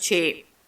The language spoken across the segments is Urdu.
6।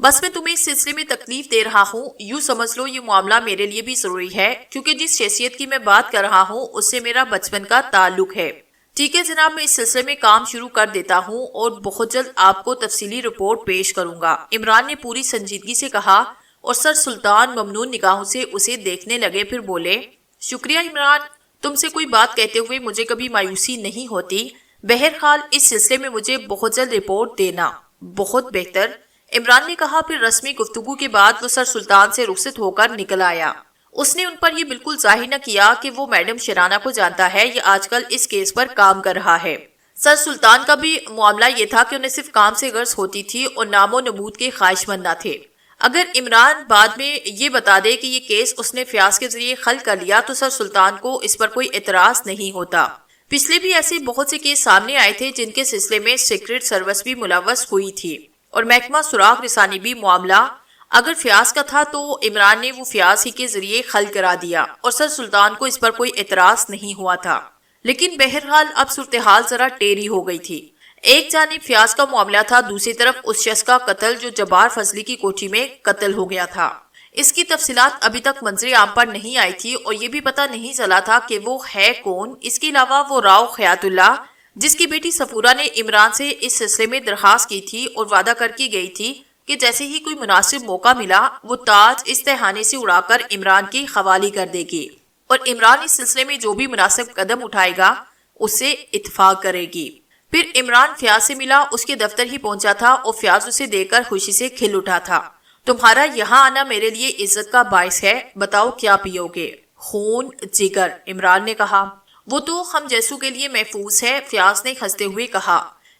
بس میں تمہیں اس سلسلے میں تکلیف دے رہا ہوں، یوں سمجھ لو یہ معاملہ میرے لیے بھی ضروری ہے، کیونکہ جس شخصیت کی میں بات کر رہا ہوں اس سے میرا بچپن کا تعلق ہے۔ ٹھیک ہے جناب، میں اس سلسلے میں کام شروع کر دیتا ہوں اور بہت جلد آپ کو تفصیلی رپورٹ پیش کروں گا، عمران نے پوری سنجیدگی سے کہا، اور سر سلطان ممنون نگاہوں سے اسے دیکھنے لگے، پھر بولے، شکریہ عمران، تم سے کوئی بات کہتے ہوئے مجھے کبھی مایوسی نہیں ہوتی، بہرحال اس سلسلے میں مجھے بہت جلد رپورٹ دینا۔ بہت بہتر، عمران نے کہا، پھر رسمی گفتگو کے بعد وہ سر سلطان سے رخصت ہو کر نکل آیا۔ اس نے ان پر یہ بالکل ظاہر نہ کیا کہ وہ میڈم شرانہ کو جانتا ہے یا آج کل اس کیس پر کام کر رہا ہے۔ سر سلطان کا بھی معاملہ یہ تھا کہ انہیں صرف کام سے غرض ہوتی تھی اور نام و نمود کے خواہش مند نہ تھے۔ اگر عمران بعد میں یہ بتا دے کہ یہ کیس اس نے فیاض کے ذریعے حل کر لیا تو سر سلطان کو اس پر کوئی اعتراض نہیں ہوتا۔ پچھلے بھی ایسے بہت سے کیس سامنے آئے تھے جن کے سلسلے میں سیکرٹ سروس بھی ملوث ہوئی تھی اور محکمہ سراغ رسانی بھی۔ معاملہ اگر فیاض کا تھا تو عمران نے وہ فیاض ہی کے ذریعے حل کرا دیا اور سر سلطان کو اس پر کوئی اعتراض نہیں ہوا تھا۔ لیکن بہرحال اب صورتحال ذرا ٹیڑھی ہو گئی تھی۔ ایک جانب فیاض کا معاملہ تھا، دوسری طرف اس شخص کا قتل جو جبار فضلی کی کوٹھی میں قتل ہو گیا تھا۔ اس کی تفصیلات ابھی تک منظر عام پر نہیں آئی تھی اور یہ بھی پتہ نہیں چلا تھا کہ وہ ہے کون۔ اس کے علاوہ وہ راؤ خیات اللہ جس کی بیٹی صفورہ نے عمران سے اس سلسلے میں درخواست کی تھی اور وعدہ کر کے گئی تھی کہ جیسے ہی کوئی مناسب موقع ملا وہ تاج اس تہانے سے اڑا کر عمران کے حوالے کر دے گی اور عمران اس سلسلے میں جو بھی مناسب قدم اٹھائے گا اس سے اتفاق کرے گی۔ پھر عمران فیاض سے ملا، اس کے دفتر ہی پہنچا تھا اور فیاض اسے دیکھ کر خوشی سے کھل اٹھا تھا۔ تمہارا یہاں آنا میرے لیے عزت کا باعث ہے، بتاؤ کیا پیو گے؟ خون جگر، عمران نے کہا۔ وہ تو ہم جیسوں کے لیے محفوظ ہے، فیاض نے ہنستے ہوئے کہا۔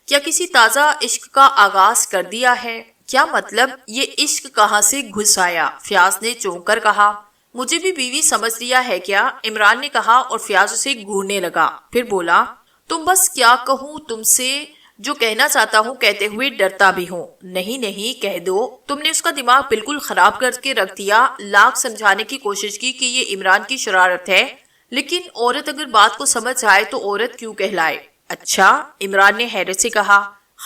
کیا کسی تازہ عشق کا آغاز کر دیا ہے؟ کیا مطلب؟ یہ عشق کہاں سے گھس آیا؟ فیاض نے چونک کر کہا۔ مجھے بھی بیوی سمجھ لیا ہے کیا؟ عمران نے کہا اور فیاض اسے گھورنے لگا، پھر بولا، تم بس کیا کہوں تم سے، جو کہنا چاہتا ہوں کہتے ہوئے ڈرتا بھی ہوں۔ نہیں نہیں کہہ دو، تم نے اس کا دماغ بالکل خراب کر کے رکھ دیا۔ لاکھ سمجھانے کی کوشش کی کہ یہ عمران کی شرارت ہے، لیکن عورت اگر بات کو سمجھ جائے تو عورت کیوں کہلائے؟ اچھا، عمران نے حیرت سے کہا۔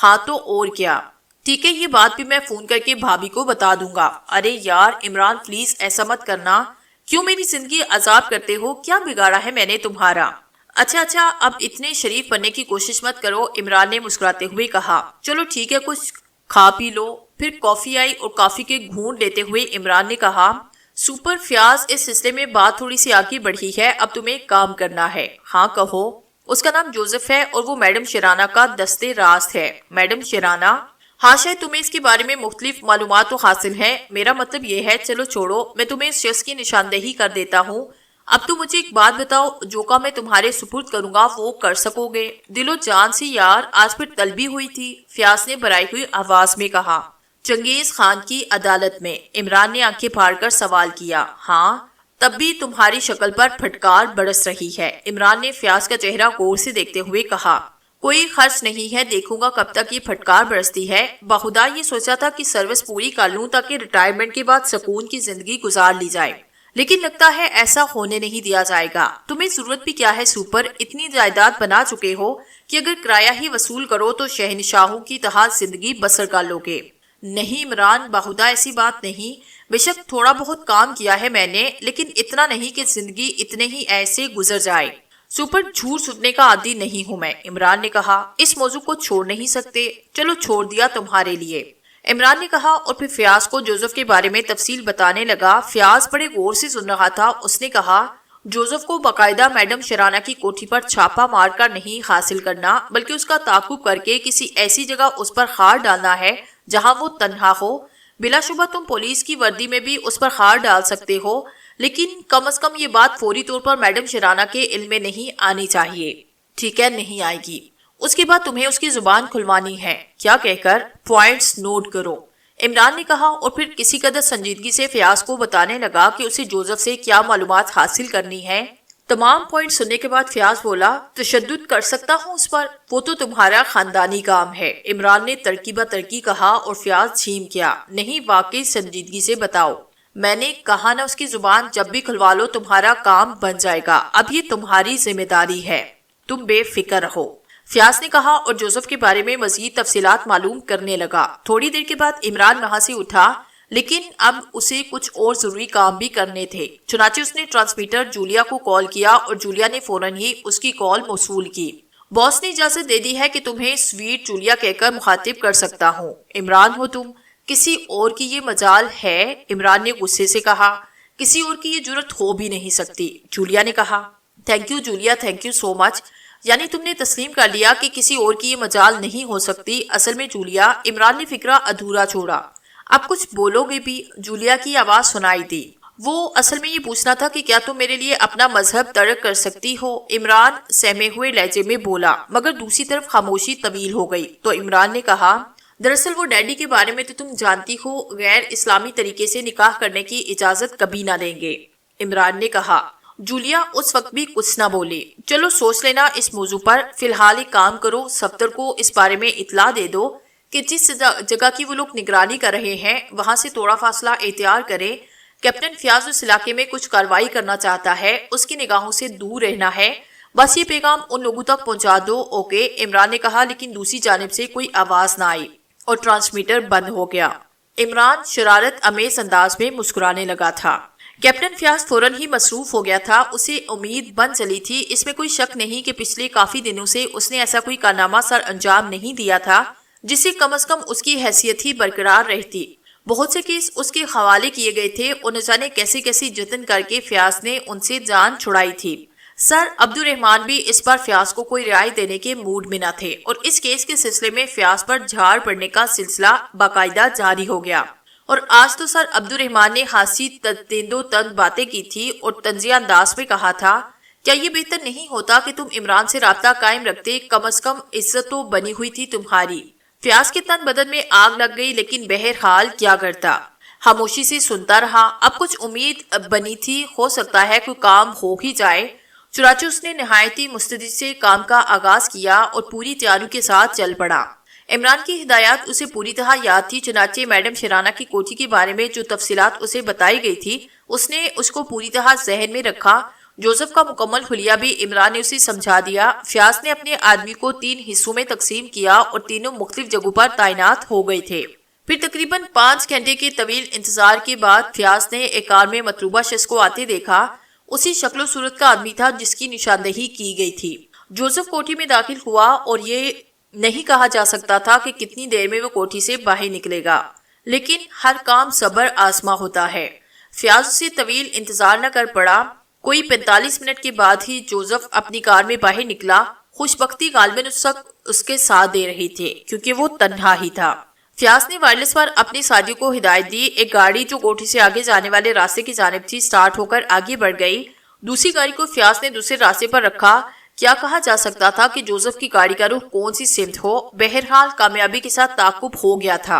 ہاں تو اور کیا؟ ٹھیک ہے، یہ بات بھی میں فون کر کے بھابھی کو بتا دوں گا۔ ارے یار عمران پلیز ایسا مت کرنا، کیوں میری زندگی عذاب کرتے ہو؟ کیا بگاڑا ہے میں نے تمہارا؟ اچھا اب اتنے شریف بننے کی کوشش مت کرو، عمران نے مسکراتے ہوئے کہا۔ چلو ٹھیک ہے، کچھ کھا پی لو۔ پھر کافی آئی اور کافی کے گھونٹ لیتے ہوئے عمران نے کہا، سپر فیاض، اس سلسلے میں بات تھوڑی سی آگے بڑھی ہے، اب تمہیں کام کرنا ہے۔ ہاں کہو۔ اس کا نام جوزف ہے اور وہ میڈم شرانہ کا دستے راست ہے۔ میڈم شرانہ؟ ہاں، شاید تمہیں اس کے بارے میں مختلف معلومات تو حاصل ہیں، میرا مطلب یہ ہے، چلو چھوڑو، میں تمہیں اس شخص کی نشاندہی کر دیتا ہوں۔ اب تو مجھے ایک بات بتاؤ، جو کام میں تمہارے سپرد کروں گا وہ کر سکو گے؟ دل و جان سے یار، آج پھر طلبی ہوئی تھی، فیاض نے بھرائی ہوئی آواز میں کہا۔ چنگیز خان کی عدالت میں؟ عمران نے آنکھیں پھاڑ کر سوال کیا۔ ہاں، تب بھی تمہاری شکل پر پھٹکار برس رہی ہے، عمران نے فیاض کا چہرہ غور سے دیکھتے ہوئے کہا۔ کوئی خرچ نہیں ہے، دیکھوں گا کب تک یہ پھٹکار برستی ہے۔ بخدا یہ سوچا تھا کہ سروس پوری کر لوں تاکہ ریٹائرمنٹ کے بعد سکون کی زندگی گزار لی جائے، لیکن لگتا ہے ایسا ہونے نہیں دیا جائے گا۔ تمہیں ضرورت بھی کیا ہے سپر؟ اتنی جائیداد بنا چکے ہو کہ اگر کرایہ ہی وصول کرو تو شہنشاہوں کی طرح زندگی بسر کر لو گے۔ نہیں عمران، بخدا ایسی بات نہیں، بے شک تھوڑا بہت کام کیا ہے میں نے، لیکن اتنا نہیں کہ زندگی اتنے ہی ایسے گزر جائے۔ سپر جھوٹ سننے کا عادی نہیں ہوں میں، عمران نے کہا۔ اس موضوع کو چھوڑ نہیں سکتے؟ چلو چھوڑ دیا تمہارے لیے، عمران نے کہا اور پھر فیاض کو جوزف کے بارے میں تفصیل بتانے لگا۔ فیاض بڑے غور سے سن رہا تھا۔ اس نے کہا، جوزف کو باقاعدہ میڈم شرانہ کی کوٹھی پر چھاپا مار کر نہیں حاصل کرنا، بلکہ اس کا تعاقب کر کے کسی ایسی جگہ اس پر خار ڈالنا ہے جہاں وہ تنہا ہو۔ بلا شبہ تم پولیس کی وردی میں بھی اس پر خار ڈال سکتے ہو، لیکن کم از کم یہ بات فوری طور پر میڈم شرانہ کے علم میں نہیں آنی چاہیے۔ ٹھیک ہے، نہیں آئے گی۔ اس کے بعد تمہیں اس کی زبان کھلوانی ہے، کیا کہہ کر؟ پوائنٹس نوٹ کرو، عمران نے کہا اور پھر کسی قدر سنجیدگی سے فیاض کو بتانے لگا کہ اسے جوزف سے کیا معلومات حاصل کرنی ہے۔ تمام پوائنٹ سننے کے بعد فیاض بولا، تشدد کر سکتا ہوں اس پر؟ وہ تو تمہارا خاندانی کام ہے، عمران نے ترقی بہ ترقی کہا اور فیاض جھیم گیا۔ نہیں، واقعی سنجیدگی سے بتاؤ۔ میں نے کہا نا، اس کی زبان جب بھی کھلوا لو تمہارا کام بن جائے گا، اب یہ تمہاری ذمہ داری ہے، تم بے فکر رہو۔ فیاض نے کہا اور جوزف کے بارے میں مزید تفصیلات معلوم کرنے لگا۔ تھوڑی دیر کے بعد عمران وہاں سے اٹھا، لیکن اب اسے کچھ اور ضروری کام بھی کرنے تھے۔ چنانچہ اس نے ٹرانسمیٹر جولیا کو کال کیا اور جولیا نے فوراً ہی اس کی کال موصول کی۔ باس نے اجازت دے دی ہے کہ تمہیں سویٹ جولیا کہہ کر مخاطب کر سکتا ہوں۔ عمران ہو تم، کسی اور کی یہ مجال ہے؟ عمران نے غصے سے کہا۔ کسی اور کی یہ جرت ہو بھی نہیں سکتی، جولیا نے کہا۔ Thank you Julia, thank you so much. یعنی تم نے تسلیم کر لیا کہ کسی اور کی یہ مجال نہیں ہو سکتی؟ اصل میں جولیا، عمران نے فکرہ ادھورا چھوڑا۔ اب کچھ بولو گے بھی؟ جولیا کی آواز سنائی دی۔ وہ اصل میں یہ پوچھنا تھا کہ کیا تم میرے لیے اپنا مذہب ترک کر سکتی ہو؟ عمران سہمے ہوئے لہجے میں بولا، مگر دوسری طرف خاموشی طویل ہو گئی تو عمران نے کہا، دراصل وہ ڈیڈی کے بارے میں تو تم جانتی ہو، غیر اسلامی طریقے سے نکاح کرنے کی اجازت کبھی نہ دیں گے۔ عمران نے کہا۔ جولیا اس وقت بھی کچھ نہ بولی۔ چلو سوچ لینا اس موضوع پر، فی الحال ایک کام کرو، صفدر کو اس بارے میں اطلاع دے دو کہ جس جگہ کی وہ لوگ نگرانی کر رہے ہیں وہاں سے تھوڑا فاصلہ اختیار کرے۔ کیپٹن فیاض اس علاقے میں کچھ کارروائی کرنا چاہتا ہے، اس کی نگاہوں سے دور رہنا ہے، بس یہ پیغام ان لوگوں تک پہنچا دو۔ اوکے، عمران نے کہا، لیکن دوسری جانب سے کوئی آواز نہ آئی اور ٹرانسمیٹر بند ہو گیا۔ عمران شرارت امیز انداز میں مسکرانے لگا تھا۔ کیپٹن فیاض فوراً ہی مصروف ہو گیا تھا، اسے امید بن چلی تھی۔ اس میں کوئی شک نہیں کہ پچھلے کافی دنوں سے اس نے ایسا کوئی کارنامہ سر انجام نہیں دیا تھا جس سے کم از کم اس کی حیثیت ہی برقرار رہتی۔ بہت سے کیس اس کے حوالے کیے گئے تھے اور نہ جانے کیسے کیسے جتن کر کے فیاض نے ان سے جان چھڑائی تھی۔ سر عبد الرحمان بھی اس بار فیاض کو کوئی رعایت دینے کے موڈ میں نہ تھے اور اس کیس کے سلسلے میں فیاض پر جھاڑ پڑنے کا سلسلہ باقاعدہ جاری ہو گیا۔ اور آج تو سر عبد الرحمان نے خاصی تند و تند باتیں کی تھی اور طنزیہ انداز میں کہا تھا، کیا یہ بہتر نہیں ہوتا کہ تم عمران سے رابطہ قائم رکھتے؟ کم از کم عزت تو بنی ہوئی تھی تمہاری۔ فیاض کے تن بدن میں آگ لگ گئی، لیکن بہرحال کیا کرتا، خاموشی سے سنتا رہا۔ اب کچھ امید بنی تھی، ہو سکتا ہے کوئی کام ہو ہی جائے۔ چنانچہ اس نے نہایتی مستعدی سے کام کا آغاز کیا اور پوری تیاری کے ساتھ چل پڑا۔ عمران کی ہدایات اسے پوری طرح یاد تھی، چنانچہ میڈم شرانہ کی کوٹھی کے بارے میں جو تفصیلات اسے بتائی گئی تھی اس نے اس کو پوری طرح ذہن میں رکھا۔ جوزف کا مکمل حلیہ بھی عمران نے اسے سمجھا دیا۔ فیاض نے اپنے آدمی کو 3 حصوں میں تقسیم کیا اور تینوں مختلف جگہوں پر تعینات ہو گئے تھے۔ پھر تقریباً 5 گھنٹے کے طویل انتظار کے بعد فیاض نے ایک کار میں مطلوبہ شخص کو آتے دیکھا۔ اسی شکل و صورت کا آدمی تھا جس کی نشاندہی کی گئی تھی۔ جوزف کوٹھی میں داخل ہوا اور یہ نہیں کہا جا سکتا تھا کہ کتنی دیر میں وہ کوٹھی سے باہر نکلے گا، لیکن ہر کام صبر آزما ہوتا ہے۔ فیاض سے طویل انتظار نہ کر پڑا۔ کوئی 45 منٹ کے بعد ہی جوزف اپنی کار میں باہر نکلا۔ خوش بختی غالباً اس وقت اس کے ساتھ دے رہی تھے کیونکہ وہ تنہا ہی تھا۔ فیاض نے وائرلیس پر اپنے ساتھی کو ہدایت دی۔ ایک گاڑی جو کوٹھی سے آگے جانے والے راستے کی جانب تھی سٹارٹ ہو کر آگے بڑھ گئی۔ دوسری گاڑی کو فیاض نے دوسرے راستے پر رکھا۔ کیا کہا جا سکتا تھا کہ جوزف کی گاڑی کا رخ کون سی سمت ہو؟ بہرحال کامیابی کے ساتھ تعاقب ہو گیا تھا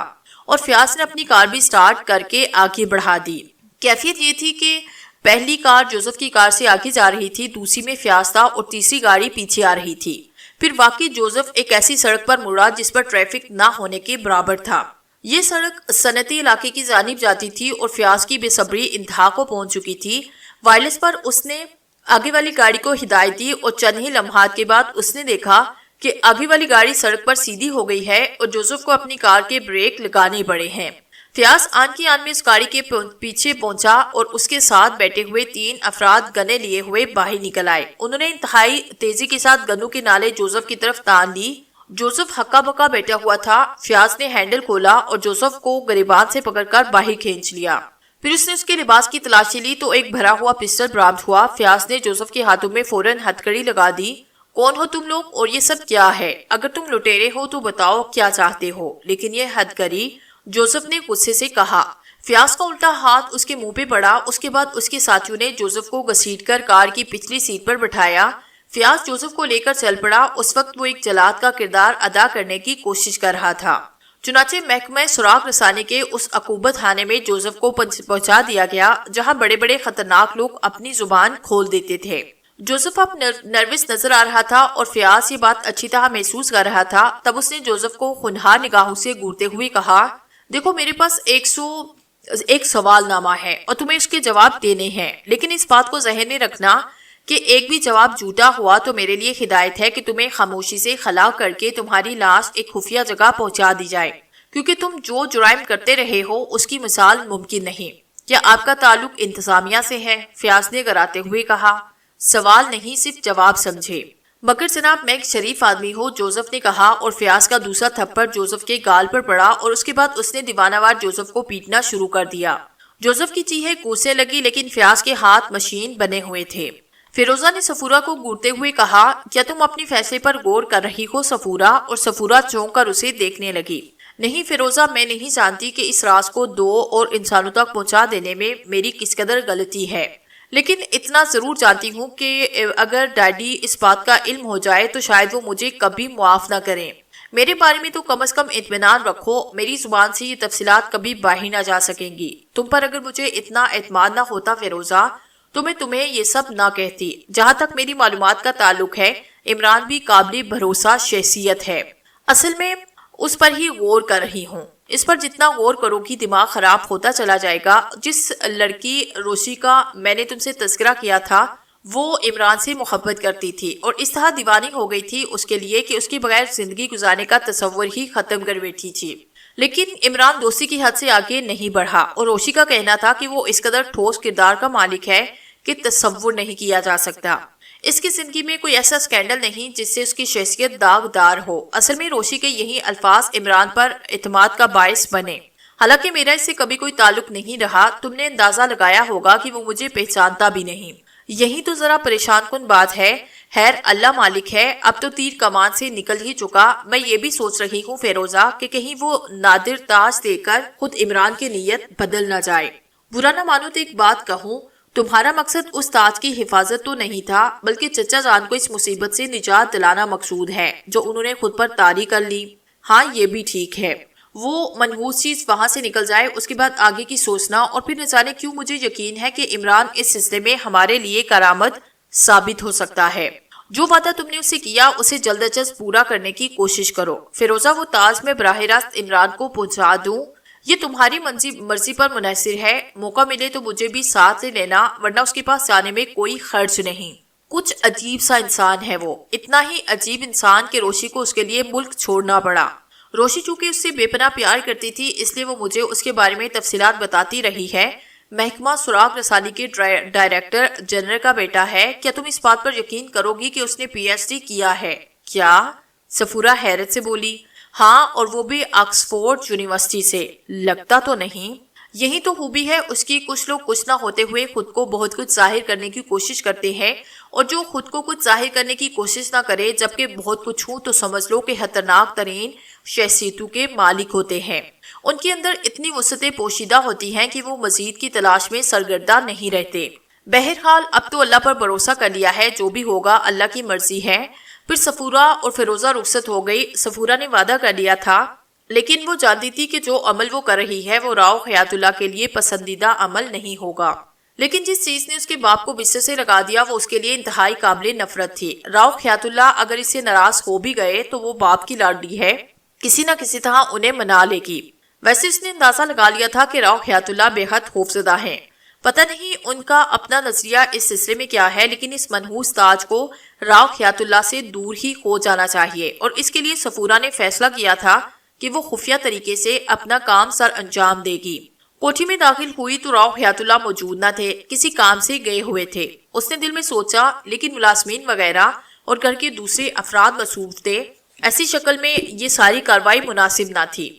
اور فیاض نے اپنی کار بھی سٹارٹ کر کے آگے بڑھا دی۔ کیفیت یہ تھی کہ پہلی کار جوزف کی کار سے آگے جا رہی تھی، دوسری میں فیاض تھا اور تیسری گاڑی پیچھے آ رہی تھی۔ پھر واقعی جوزف ایک ایسی سڑک پر مڑا جس پر ٹریفک نہ ہونے کے برابر تھا۔ یہ سڑک صنعتی علاقے کی جانب جاتی تھی اور فیاض کی بے صبری انتہا کو پہنچ چکی تھی۔ وائرلیس پر اس نے آگے والی گاڑی کو ہدایت دی اور چند ہی لمحات کے بعد اس نے دیکھا کہ آگے والی گاڑی سڑک پر سیدھی ہو گئی ہے اور جوزف کو اپنی کار کے بریک لگانے پڑے ہیں۔ فیاض آن کی آن میں اس گاڑی کے پیچھے پہنچا اور اس کے ساتھ بیٹھے ہوئے 3 افراد گنے لیے ہوئے باہر نکل آئے۔ انہوں نے انتہائی تیزی کے ساتھ گنوں کے نالے جوزف کی طرف تان لی۔ جوزف ہکا بکا بیٹھا ہوا تھا۔ فیاض نے ہینڈل کھولا اور جوزف کو گریبان سے پکڑ کر باہر کھینچ لیا۔ پھر اس نے اس کے لباس کی تلاشی لی تو ایک بھرا ہوا پسٹل برآمد ہوا۔ فیاض نے جوزف کے ہاتھوں میں فوراً ہتھکڑی لگا دی۔ کون ہو تم لوگ اور یہ سب کیا ہے؟ اگر تم لٹیرے ہو تو بتاؤ کیا چاہتے ہو، لیکن یہ حد کری، جوزف نے غصے سے کہا۔ فیاض کا الٹا ہاتھ اس کے منہ پہ پڑا۔ اس کے بعد اس کے ساتھیوں نے جوزف کو گھسیٹ کر کار کی پچھلی سیٹ پر بٹھایا۔ فیاض جوزف کو لے کر چل پڑا۔ اس وقت وہ ایک جلاد کا کردار ادا کرنے کی کوشش کر رہا تھا۔ چنانچہ محکمہ سراغ رسانے کے اس عقوبت خانے میں جوزف کو پہنچا دیا گیا جہاں بڑے بڑے خطرناک لوگ اپنی زبان کھول دیتے تھے۔ جوزف اب نروس نظر آ رہا تھا اور فیاض یہ بات اچھی طرح محسوس کر رہا تھا۔ تب اس نے جوزف کو خونخوار نگاہوں سے گھورتے ہوئے کہا، دیکھو میرے پاس 101 سوال نامہ ہے اور تمہیں اس کے جواب دینے ہیں، لیکن اس بات کو ذہن میں رکھنا کہ ایک بھی جواب جھوٹا ہوا تو میرے لیے ہدایت ہے کہ تمہیں خاموشی سے خلا کر کے تمہاری لاش ایک خفیہ جگہ پہنچا دی جائے، کیونکہ تم جو جرائم کرتے رہے ہو اس کی مثال ممکن نہیں۔ کیا آپ کا تعلق انتظامیہ سے ہے؟ فیاض نے گراتے ہوئے کہا۔ سوال نہیں، صرف جواب سمجھے۔ مگر جناب میں ایک شریف آدمی ہوں، جوزف نے کہا، اور فیاض کا دوسرا تھپڑ جوزف کے گال پر پڑا اور اس کے بعد اس نے دیوانہ وار جوزف کو پیٹنا شروع کر دیا۔ جوزف کی چیخیں کوسنے لگی، لیکن فیاض کے ہاتھ مشین بنے ہوئے تھے۔ فیروزہ نے صفورہ کو گھورتے ہوئے کہا، کیا تم اپنی فیصلے پر غور کر رہی ہو صفورہ؟ اور صفورہ چونک کر اسے دیکھنے لگی۔ نہیں فیروزہ، میں نہیں جانتی کہ اس راز کو دو اور انسانوں تک پہنچا دینے میں میری کس قدر غلطی ہے، لیکن اتنا ضرور جانتی ہوں کہ اگر ڈیڈی اس بات کا علم ہو جائے تو شاید وہ مجھے کبھی معاف نہ کریں۔ میرے بارے میں تو کم از کم اطمینان رکھو، میری زبان سے یہ تفصیلات کبھی باہر نہ جا سکیں گی۔ تم پر اگر مجھے اتنا اعتماد نہ ہوتا فیروزہ تو میں تمہیں یہ سب نہ کہتی۔ جہاں تک میری معلومات کا تعلق ہے، عمران بھی قابل بھروسہ شخصیت ہے۔ اصل میں اس پر ہی غور کر رہی ہوں۔ اس پر جتنا غور کرو گی دماغ خراب ہوتا چلا جائے گا۔ جس لڑکی روشی کا میں نے تم سے تذکرہ کیا تھا وہ عمران سے محبت کرتی تھی اور اس طرح دیوانی ہو گئی تھی اس کے لیے کہ اس کے بغیر زندگی گزارنے کا تصور ہی ختم کر بیٹھی تھی۔ لیکن عمران دوستی کی حد سے آگے نہیں بڑھا اور روشی کا کہنا تھا کہ وہ اس قدر ٹھوس کردار کا مالک ہے کہ تصور نہیں کیا جا سکتا۔ اس کی زندگی میں کوئی ایسا سکینڈل نہیں جس سے اس کی شخصیت داغدار ہو۔ اصل میں روشی کے یہی الفاظ عمران پر اعتماد کا باعث بنے۔ حالانکہ میرا اس سے کبھی کوئی تعلق نہیں رہا، تم نے اندازہ لگایا ہوگا کہ وہ مجھے پہچانتا بھی نہیں۔ یہی تو ذرا پریشان کن بات ہے۔ خیر اللہ مالک ہے، اب تو تیر کمان سے نکل ہی چکا۔ میں یہ بھی سوچ رہی ہوں فیروزہ کہ کہیں وہ نادر تاج دے کر خود عمران کی نیت بدل نہ جائے۔ برا نہ مانو تو ایک بات کہوں، تمہارا مقصد اس تاج کی حفاظت تو نہیں تھا، بلکہ چچا جان کو اس مصیبت سے نجات دلانا مقصود ہے جو انہوں نے خود پر طاری کر لی۔ ہاں یہ بھی ٹھیک ہے، وہ منحوس چیز وہاں سے نکل جائے، اس کے بعد آگے کی سوچنا۔ اور پھر نہ جانے کیوں مجھے یقین ہے کہ عمران اس سلسلے میں ہمارے لیے کرامت ثابت ہو سکتا ہے۔ جو وعدہ تم نے اسے کیا اسے جلد از جلد پورا کرنے کی کوشش کرو۔ فیروزہ وہ تاج میں براہ راست عمران کو پہنچا دوں، یہ تمہاری مرضی پر منحصر ہے۔ موقع ملے تو مجھے بھی ساتھ لے لینا، ورنہ اس کے پاس جانے میں کوئی خرچ نہیں۔ کچھ عجیب سا انسان ہے وہ، اتنا ہی عجیب انسان کہ روشی کو اس کے لیے ملک چھوڑنا پڑا۔ روشی چونکہ اس سے بے پناہ پیار کرتی تھی اس لیے وہ مجھے اس کے بارے میں تفصیلات بتاتی رہی ہے۔ محکمہ سراغ رسانی کے ڈائریکٹر جنرل کا بیٹا ہے۔ کیا تم اس بات پر یقین کرو گی کہ اس نے پی ایچ ڈی کیا ہے؟ کیا؟ صفورہ حیرت سے بولی۔ ہاں، اور وہ بھی آکسفورڈ یونیورسٹی سے۔ لگتا تو نہیں۔ یہی تو خوبی ہے اس کی، کچھ لوگ کچھ نہ ہوتے ہوئے خود کو بہت کچھ ظاہر کرنے کی کوشش کرتے ہیں، اور جو خود کو کچھ ظاہر کرنے کی کوشش نہ کرے جبکہ بہت کچھ ہوں تو سمجھ لو کہ خطرناک ترین شخصیتوں کے مالک ہوتے ہیں۔ ان کے اندر اتنی وسعتیں پوشیدہ ہوتی ہیں کہ وہ مزید کی تلاش میں سرگردہ نہیں رہتے۔ بہرحال اب تو اللہ پر بھروسہ کر لیا ہے، جو بھی ہوگا اللہ کی مرضی ہے۔ پھر صفورہ اور فیروزہ رخصت ہو گئی۔ صفورہ نے وعدہ کر لیا تھا، لیکن وہ جانتی تھی کہ جو عمل وہ کر رہی ہے وہ راؤ حیات اللہ کے لیے پسندیدہ عمل نہیں ہوگا۔ لیکن جس چیز نے اس کے باپ کو بستر سے لگا دیا وہ اس کے لیے انتہائی قابل نفرت تھی۔ راؤ حیات اللہ اگر اس سے ناراض ہو بھی گئے تو وہ باپ کی لاڈلی ہے، کسی نہ کسی طرح انہیں منا لے گی۔ ویسے اس نے اندازہ لگا لیا تھا کہ راؤ حیات اللہ بے حد خوفزدہ ہیں۔ پتہ نہیں ان کا اپنا نظریہ اس سلسلے میں کیا ہے، لیکن اس منحوس تاج کو راؤ حیات اللہ سے دور ہی ہو جانا چاہیے، اور اس کے لیے صفورہ نے فیصلہ کیا تھا کہ وہ خفیہ طریقے سے اپنا کام سر انجام دے گی۔ کوٹھی میں داخل ہوئی تو راؤ حیات اللہ موجود نہ تھے، کسی کام سے گئے ہوئے تھے۔ اس نے دل میں سوچا، لیکن ملازمین وغیرہ اور گھر کے دوسرے افراد مصروف تھے، ایسی شکل میں یہ ساری کارروائی مناسب نہ تھی۔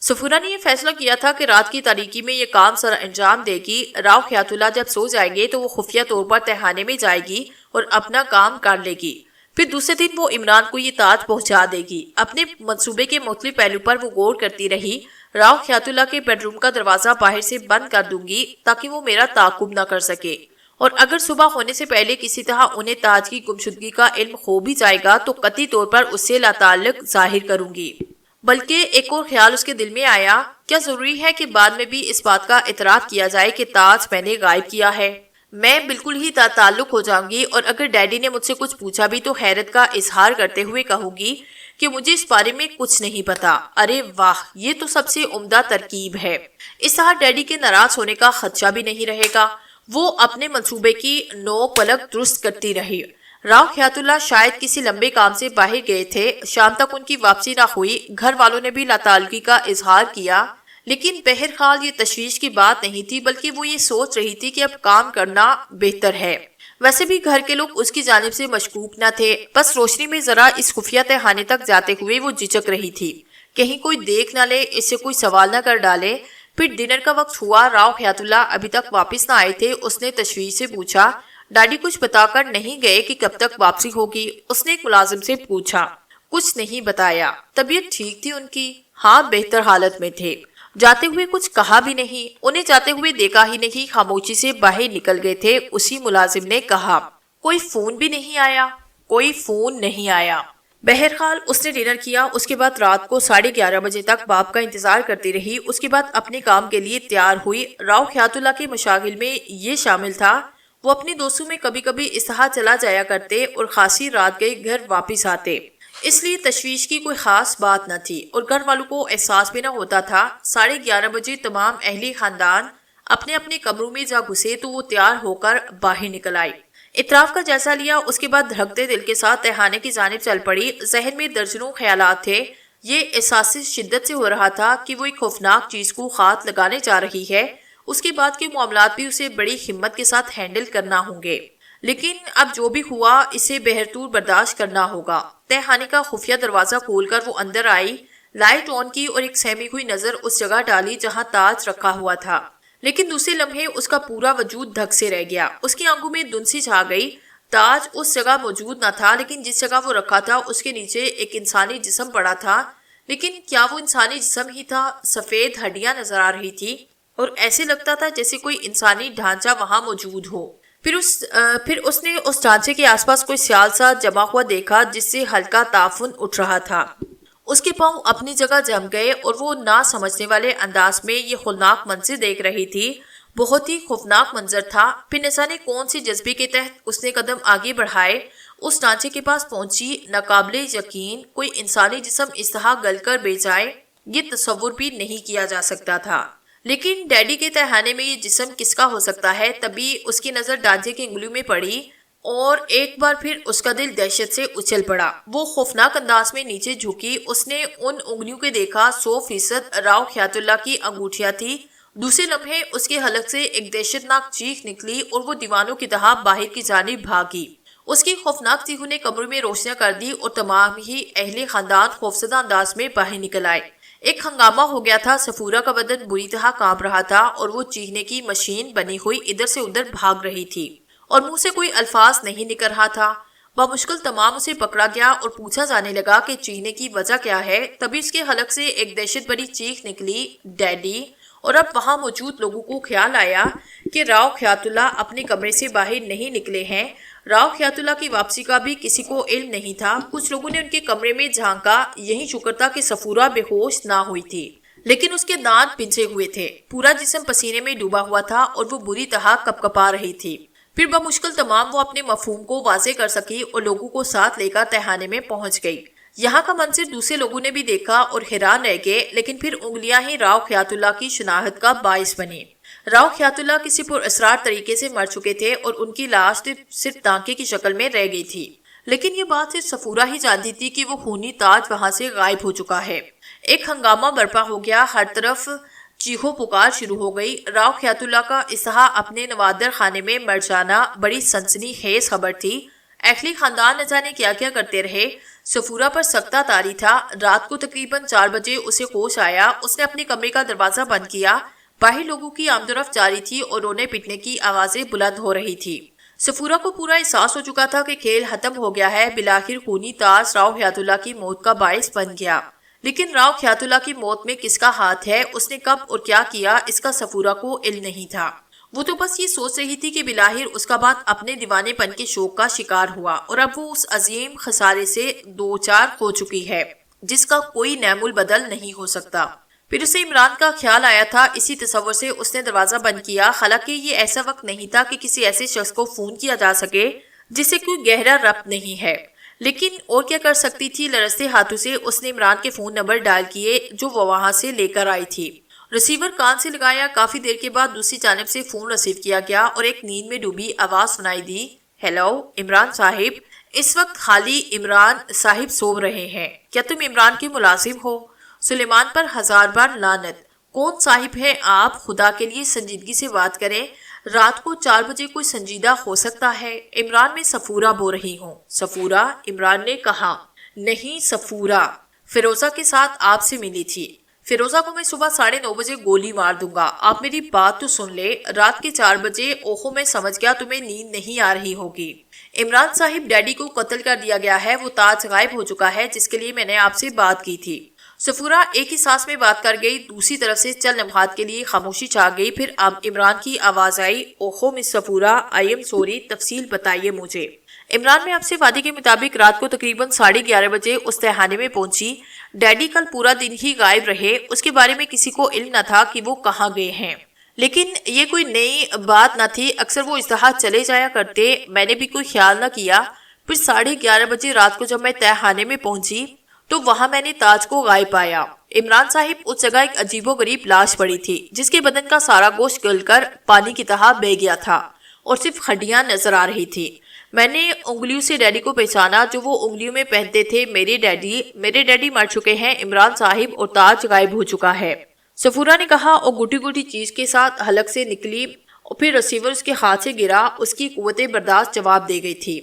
صفورہ نے یہ فیصلہ کیا تھا کہ رات کی تاریکی میں یہ کام سر انجام دے گی۔ راؤ حیات اللہ جب سو جائیں گے تو وہ خفیہ طور پر تہانے میں جائے گی اور اپنا کام کر لے گی۔ پھر دوسرے دن وہ عمران کو یہ تاج پہنچا دے گی۔ اپنے منصوبے کے مختلف پہلو پر وہ غور کرتی رہی۔ راؤ حیات اللہ کے بیڈ روم کا دروازہ باہر سے بند کر دوں گی تاکہ وہ میرا تعاقب نہ کر سکے، اور اگر صبح ہونے سے پہلے کسی طرح انہیں تاج کی گمشدگی کا علم ہو بھی جائے گا تو قطعی طور پر اس سے لا تعلق ظاہر کروں گی۔ بلکہ ایک اور خیال اس کے دل میں آیا، کیا ضروری ہے کہ بعد میں بھی اس بات کا اعتراف کیا جائے کہ تاج میں نے غائب کیا ہے؟ میں بالکل ہی تعلق ہو جاؤں گی، اور اگر ڈیڈی نے مجھ سے کچھ پوچھا بھی تو حیرت کا اظہار کرتے ہوئے کہوں گی کہ مجھے اس بارے میں کچھ نہیں پتا۔ ارے واہ، یہ تو سب سے عمدہ ترکیب ہے۔ اس طرح ڈیڈی کے ناراض ہونے کا خدشہ بھی نہیں رہے گا۔ وہ اپنے منصوبے کی نو پلک درست کرتی رہی۔ راؤ حیات اللہ شاید کسی لمبے کام سے باہر گئے تھے۔ شام تک ان کی واپسی نہ ہوئی۔ گھر والوں نے بھی لاتعلقی کا اظہار کیا، لیکن بہرحال یہ تشویش کی بات نہیں تھی، بلکہ وہ یہ سوچ رہی تھی کہ اب کام کرنا بہتر ہے۔ ویسے بھی گھر کے لوگ اس کی جانب سے مشکوک نہ تھے، بس روشنی میں ذرا اس خفیہ تہخانے تک جاتے ہوئے وہ جھجک رہی تھی، کہیں کوئی دیکھ نہ لے، اس سے کوئی سوال نہ کر ڈالے۔ پھر ڈنر کا وقت ہوا۔ راؤ حیات اللہ ابھی تک واپس نہ آئے تھے۔ اس نے تشویش سے پوچھا، ڈیڈی کچھ بتا کر نہیں گئے کہ کب تک واپسی ہوگی؟ اس نے ایک ملازم سے پوچھا۔ کچھ نہیں بتایا۔ طبیعت ٹھیک تھی ان کی؟ ہاں، بہتر حالت میں تھے۔ جاتے ہوئے کچھ کہا بھی نہیں؟ انہیں جاتے ہوئے دیکھا ہی نہیں، خاموشی سے باہر نکل گئے تھے۔ اسی ملازم نے کہا، کوئی فون بھی نہیں آیا؟ کوئی فون نہیں آیا۔ بہرحال اس نے ڈنر کیا۔ اس کے بعد رات کو 11:30 بجے تک باپ کا انتظار کرتی رہی۔ اس کے بعد اپنے کام کے لیے تیار ہوئی۔ راؤ حیات اللہ کے مشاغل میں یہ شامل تھا، وہ اپنے دوستوں میں کبھی کبھی اس طرح چلا جایا کرتے اور خاصی رات گئے گھر واپس آتے، اس لیے تشویش کی کوئی خاص بات نہ تھی، اور گھر والوں کو احساس بھی نہ ہوتا تھا۔ 11:30 بجے تمام اہل خاندان اپنے اپنے کمروں میں جا گھسے تو وہ تیار ہو کر باہر نکل آئی۔ اطراف کا جائزہ لیا، اس کے بعد دھڑکتے دل کے ساتھ تہخانے کی جانب چل پڑی۔ ذہن میں درجنوں خیالات تھے۔ یہ احساس شدت سے ہو رہا تھا کہ وہ ایک خوفناک چیز کو ہاتھ لگانے جا رہی ہے۔ اس کے بعد کے معاملات بھی اسے بڑی ہمت کے ساتھ ہینڈل کرنا ہوں گے، لیکن اب جو بھی ہوا اسے بہرطور برداشت کرنا ہوگا۔ تہخانے کا خفیہ دروازہ کھول کر وہ اندر آئی، لائٹ آن کی اور ایک سہمی ہوئی نظر اس جگہ ڈالی جہاں تاج رکھا ہوا تھا، لیکن دوسرے لمحے اس کا پورا وجود دھک سے رہ گیا۔ اس کی آنکھوں میں دھند سی چھا گئی۔ تاج اس جگہ موجود نہ تھا، لیکن جس جگہ وہ رکھا تھا اس کے نیچے ایک انسانی جسم پڑا تھا۔ لیکن کیا وہ انسانی جسم ہی تھا؟ سفید ہڈیاں نظر آ رہی تھی اور ایسے لگتا تھا جیسے کوئی انسانی ڈھانچہ وہاں موجود ہو۔ پھر اس نے اس ڈھانچے کے آس پاس کوئی سیال سا جمع ہوا دیکھا جس سے ہلکا تعفن اٹھ رہا تھا۔ اس کے پاؤں اپنی جگہ جم گئے اور وہ نہ سمجھنے والے انداز میں یہ ہولناک منظر دیکھ رہی تھی۔ بہت ہی خوفناک منظر تھا۔ پھر نہ جانے کون سی جذبے کے تحت اس نے قدم آگے بڑھائے، اس ڈھانچے کے پاس پہنچی۔ ناقابل یقین، کوئی انسانی جسم اس طرح گل کر بے جائے، یہ تصور بھی نہیں کیا جا سکتا تھا۔ لیکن ڈیڈی کے تہخانے میں یہ جسم کس کا ہو سکتا ہے؟ تبھی اس کی نظر ڈھانچے کی انگلیوں میں پڑی اور ایک بار پھر اس کا دل دہشت سے اچھل پڑا۔ وہ خوفناک انداز میں نیچے جھکی۔ اس نے ان انگلیوں کے دیکھا، 100% راؤ حیات اللہ کی انگوٹھیاں تھی۔ دوسرے لمحے اس کے حلق سے ایک دہشت ناک چیخ نکلی اور وہ دیوانوں کی طرح باہر کی جانب بھاگی۔ اس کی خوفناک چیخوں نے کمروں میں روشنیاں کر دی اور تمام ہی اہل خاندان خوفزدہ انداز میں باہر نکل آئے۔ ایک ہنگامہ ہو گیا تھا۔ صفورہ کا بدن بری طرح کانپ رہا تھا اور وہ چیخنے کی مشین بنی ہوئی ادھر سے ادھر بھاگ رہی تھی اور منہ سے کوئی الفاظ نہیں نکل رہا تھا۔ بمشکل تمام اسے پکڑا گیا اور پوچھا جانے لگا کہ چیخنے کی وجہ کیا ہے۔ تبھی اس کے حلق سے ایک دہشت بھری چیخ نکلی، ڈیڈی! اور اب وہاں موجود لوگوں کو خیال آیا کہ راؤ حیات اللہ اپنے کمرے سے باہر نہیں نکلے ہیں۔ راؤ حیات اللہ کی واپسی کا بھی کسی کو علم نہیں تھا۔ کچھ لوگوں نے ان کے کمرے میں جھانکا، یہی شکر تھا کہ صفورہ بے ہوش نہ ہوئی تھی، لیکن اس کے دانت پنجے ہوئے تھے، پورا جسم پسینے میں ڈوبا ہوا تھا اور وہ بری طرح کپکپا رہی تھی۔ پھر بمشکل تمام وہ اپنے مفہوم کو واضح کر سکی اور لوگوں کو ساتھ لے کر تہخانے میں پہنچ گئی۔ یہاں کا منظر دوسرے لوگوں نے بھی دیکھا اور حیران رہ گئے، لیکن پھر انگلیاں ہی راؤ حیات اللہ کی شناخت کا باعث بنی۔ راؤ حیات اللہ کسی پر اسرار طریقے سے مر چکے تھے اور ان کی لاش صرف ٹانکے کی شکل میں رہ گئی تھی، لیکن یہ بات صرف صفورہ ہی جانتی تھی کہ وہ خونی تاج وہاں سے غائب ہو چکا ہے۔ ایک ہنگامہ برپا ہو گیا، ہر طرف چیخو پکار شروع ہو گئی۔ راؤ حیات اللہ کا اس طرح اپنے نوادر خانے میں مر جانا بڑی سنسنی خیز خبر تھی۔ اہل خاندان نہ جانے کیا کیا کرتے رہے۔ صفورہ پر سکتہ طاری تھا۔ رات کو تقریباً 4 بجے اسے ہوش آیا۔ اس نے اپنے کمرے کا دروازہ بند کیا۔ باہر لوگوں کی آمد و رفت جاری تھی اور رونے پیٹنے کی آوازیں بلند ہو رہی تھی۔ صفورہ کو پورا احساس ہو چکا تھا کہ کھیل ختم ہو گیا ہے۔ بالآخر خونی تاج راؤ حیات اللہ کی موت کا باعث بن گیا، لیکن راؤ حیات اللہ کی موت میں کس کا ہاتھ ہے، اس نے کب اور کیا کیا، اس کا صفورہ کو علم نہیں تھا۔ وہ تو بس یہ سوچ رہی تھی کہ بالآخر اس کا بات اپنے دیوانے پن کے شوق کا شکار ہوا اور اب وہ اس عظیم خسارے سے دوچار ہو چکی ہے جس کا کوئی نعم البدل نہیں ہو سکتا۔ پھر اسے عمران کا خیال آیا تھا۔ اسی تصور سے اس نے دروازہ بند کیا۔ حالانکہ یہ ایسا وقت نہیں تھا کہ کسی ایسے شخص کو فون کیا جا سکے جسے کوئی گہرا ربط نہیں ہے، لیکن اور کیا کر سکتی تھی؟ لرزتے ہاتھوں سے اس نے عمران کے فون نمبر ڈائل کیے جو وہ وہاں سے لے کر آئی تھی۔ ریسیور کان سے لگایا، کافی دیر کے بعد دوسری جانب سے فون ریسیو کیا گیا اور ایک نیند میں ڈوبی آواز سنائی دی، ہیلو عمران صاحب، اس وقت خالی عمران صاحب سو رہے ہیں، کیا تم عمران کے ملازم ہو؟ سلیمان پر 1000 بار لعنت، کون صاحب ہے آپ؟ خدا کے لیے سنجیدگی سے بات کریں، رات کو 4 بجے کوئی سنجیدہ ہو سکتا ہے؟ عمران میں صفورہ بول رہی ہوں۔ صفورہ؟ عمران نے کہا، نہیں صفورہ، فیروزہ کے ساتھ آپ سے ملی تھی۔ فیروزہ کو میں صبح 9:30 بجے گولی مار دوں گا، آپ میری بات تو سن لے، رات کے 4 بجے، اوہو میں سمجھ گیا تمہیں نیند نہیں آ رہی ہوگی۔ عمران صاحب ڈیڈی کو قتل کر دیا گیا ہے، وہ تاج غائب ہو چکا ہے جس کے لیے میں نے آپ سے بات کی تھی۔ صفورہ ایک ہی سانس میں بات کر گئی، دوسری طرف سے چند لمحات کے لیے خاموشی چھا گئی، پھر اب عمران کی آواز آئی، اوہو مس صفورہ، آئی ایم سوری، تفصیل بتائیے مجھے۔ عمران میں آپ سے وعدے کے مطابق رات کو تقریباً 11:30 بجے اس تہھانے میں پہنچی۔ ڈیڈی کل پورا دن ہی غائب رہے، اس کے بارے میں کسی کو علم نہ تھا کہ وہ کہاں گئے ہیں، لیکن یہ کوئی نئی بات نہ تھی، اکثر وہ اس طرح چلے جایا کرتے، میں نے بھی کوئی خیال نہ کیا۔ پھر 11:30 بجے رات کو جب میں تہھانے میں پہنچی تو وہاں میں نے تاج کو غائب پایا۔ عمران صاحب، اس جگہ ایک عجیب و غریب لاش پڑی تھی جس کے بدن کا سارا گوشت گل کر پانی کی طرح بہہ گیا تھا اور صرف ہڈیاں نظر آ رہی تھی۔ میں نے انگلیوں سے ڈیڈی کو پہچانا جو وہ انگلیوں میں پہنتے تھے، میرے ڈیڈی مر چکے ہیں عمران صاحب، اور تاج غائب ہو چکا ہے۔ صفورہ نے کہا اور گھٹی گھٹی چیز کے ساتھ حلق سے نکلی اور پھر ریسیور اس کے ہاتھ سے گرا، اس کی قوت برداشت جواب دے گئی تھی۔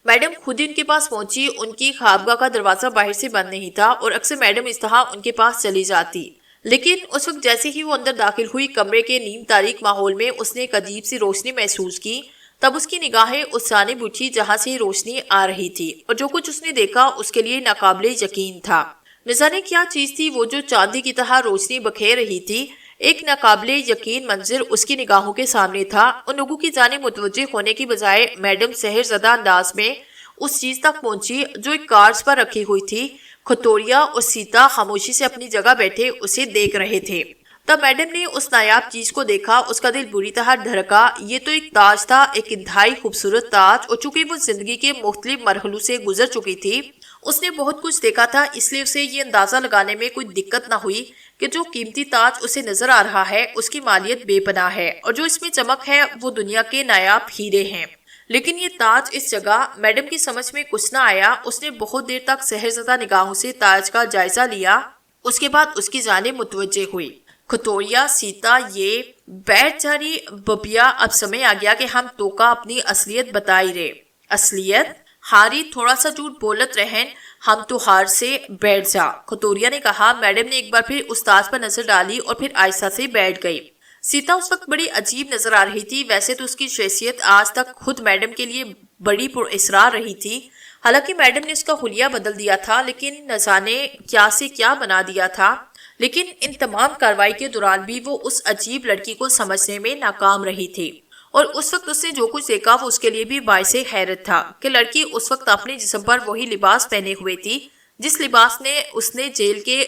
میڈم خود ہی ان کے پاس پہنچی، ان کی خوابگاہ کا دروازہ باہر سے بند نہیں تھا اور اکثر میڈم اس طرح ان کے پاس چلی جاتی، لیکن اس وقت جیسے ہی وہ اندر داخل ہوئی کمرے کے نیم تاریک ماحول میں اس نے ایک عجیب سی روشنی محسوس کی، تب اس کی نگاہیں اس جانب اٹھی جہاں سے روشنی آ رہی تھی، اور جو کچھ اس نے دیکھا اس کے لیے ناقابل یقین تھا۔ نہ جانے کیا چیز تھی وہ جو چاندی کی طرح روشنی بکھیر رہی تھی، ایک ناقابل یقین منظر اس کی نگاہوں کے سامنے تھا۔ ان لوگوں کی جانب متوجہ ہونے کی بجائے میڈم سحر زدہ انداز میں اس چیز تک پہنچی جو ایک کارڈز پر رکھی ہوئی تھی۔ کھتوریا اور سیتا خاموشی سے اپنی جگہ بیٹھے اسے دیکھ رہے تھے۔ تب میڈم نے اس نایاب چیز کو دیکھا، اس کا دل بری طرح دھڑکا۔ یہ تو ایک تاج تھا، ایک انتہائی خوبصورت تاج، اور چونکہ وہ زندگی کے مختلف مرحلوں سے گزر چکی تھی، اس نے بہت کچھ دیکھا تھا، اس لیے اسے یہ اندازہ لگانے میں کوئی دقت نہ ہوئی کہ جو قیمتی تاج اسے نظر آ رہا ہے اس کی مالیت بے پناہ ہے، اور جو اس میں چمک ہے وہ دنیا کے نایاب ہیرے ہیں۔ لیکن یہ تاج اس جگہ، میڈم کی سمجھ میں کچھ نہ آیا۔ اس نے بہت دیر تک سحرزدہ نگاہوں سے تاج کا جائزہ لیا، اس کے بعد اس کی جانب متوجہ ہوئی۔ کھتوریا، سیتا، یہ بیٹھ جا رہی ببیا، اب سمے آ گیا کہ ہم تو کا اپنی اصلیت بتائی رہے۔ اصلیت؟ ہاری تھوڑا سا جھوٹ بولت رہن، ہم تو ہار سے بیٹھ جا، کھتوریا نے کہا۔ میڈم نے ایک بار پھر اس تاج پر نظر ڈالی اور پھر آہستہ سے بیٹھ گئی۔ سیتا اس وقت بڑی عجیب نظر آ رہی تھی، ویسے تو اس کی شخصیت آج تک خود میڈم کے لیے بڑی پراسرار رہی تھی، حالانکہ میڈم نے اس کا حلیہ بدل دیا تھا، لیکن نہ جانے کیا سے کیا بنا دیا تھا۔ لیکن ان تمام کارروائی کے دوران بھی وہ اس عجیب لڑکی کو سمجھنے میں ناکام رہی تھی، اور اس وقت اس نے جو کچھ دیکھا وہ اس کے لیے بھی باعث حیرت تھا کہ لڑکی اس وقت اپنے جسم پر وہی لباس پہنے ہوئے تھی جس لباس نے اس نے جیل کے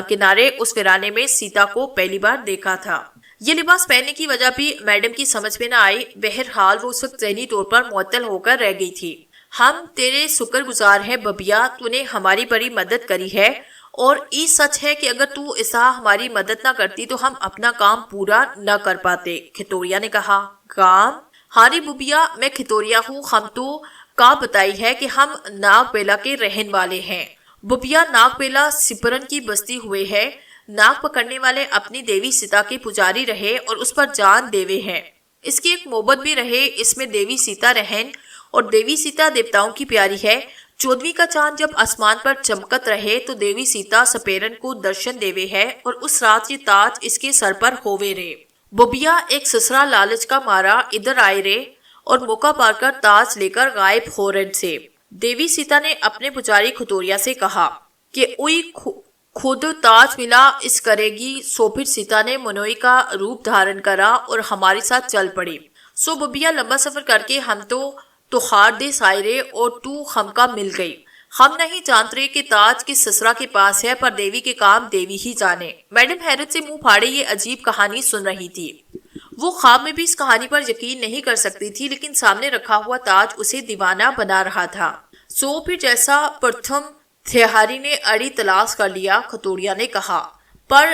کنارے اس ویرانے میں سیتا کو پہلی بار دیکھا تھا۔ یہ لباس پہننے کی وجہ بھی میڈم کی سمجھ میں نہ آئی، بہرحال وہ اس وقت ذہنی طور پر معطل ہو کر رہ گئی تھی۔ ہم تیرے شکر گزار ہیں ببیا، تو نے ہماری بڑی مدد کری ہے، اور یہ سچ ہے کہ اگر تو ایسا ہماری مدد نہ کرتی تو ہم اپنا کام پورا نہ کر پاتے، کھتوریا نے کہا۔ کام؟ ہاری ببیا، میں کھتوریا ہوں، ہم تو کا بتائی ہے کہ ہم ناگ بیلا کے رہن والے ہیں۔ ببیا، ناگ بیلا سپرن کی بستی ہوئے ہے، ناگ پکڑنے والے اپنی دیوی سیتا کے پجاری رہے اور اس پر جان دیوے ہیں، اس کی ایک محبت بھی رہے، اس میں دیوی سیتا رہن، اور دیوی سیتا دیوتاؤں کی پیاری ہے۔ 14ویں کا چاند جب آسمان پر چمکت رہے تو دیوی سیتا سپیرن کو درشن دیوے ہے، اور اس رات یہ تاج اس کے سر پر ہووے رے۔ ببیا، ایک سسرا لالچ کا مارا ادھر آئے رے اور موقع پا کر تاج لے کر غائب ہو رن سے۔ دیوی سیتا نے اپنے پجاری کھتوریا سے کہا کہ اوئی خود تاج ملا اس کرے گی، سو پھر سیتا نے منوئی کا روپ دھارن کرا اور ہمارے ساتھ چل پڑی۔ سو ببیا، لمبا سفر کر کے ہم تو ہار دے سائرے اور تو ہم کا مل گئی۔ ہم نہیں جانتے کہ تاج کس سسرا کے پاس ہے، پر دیوی کے کام دیوی ہی جانے۔ میڈم حیرت سے منہ پھاڑے یہ عجیب کہانی سن رہی تھی، وہ خواب میں بھی اس کہانی پر یقین نہیں کر سکتی تھی، لیکن سامنے رکھا ہوا تاج اسے دیوانہ بنا رہا تھا۔ سو پھر جیسا پرتھم تہاری نے اڑی تلاش کر لیا، کھتوریا نے کہا، پر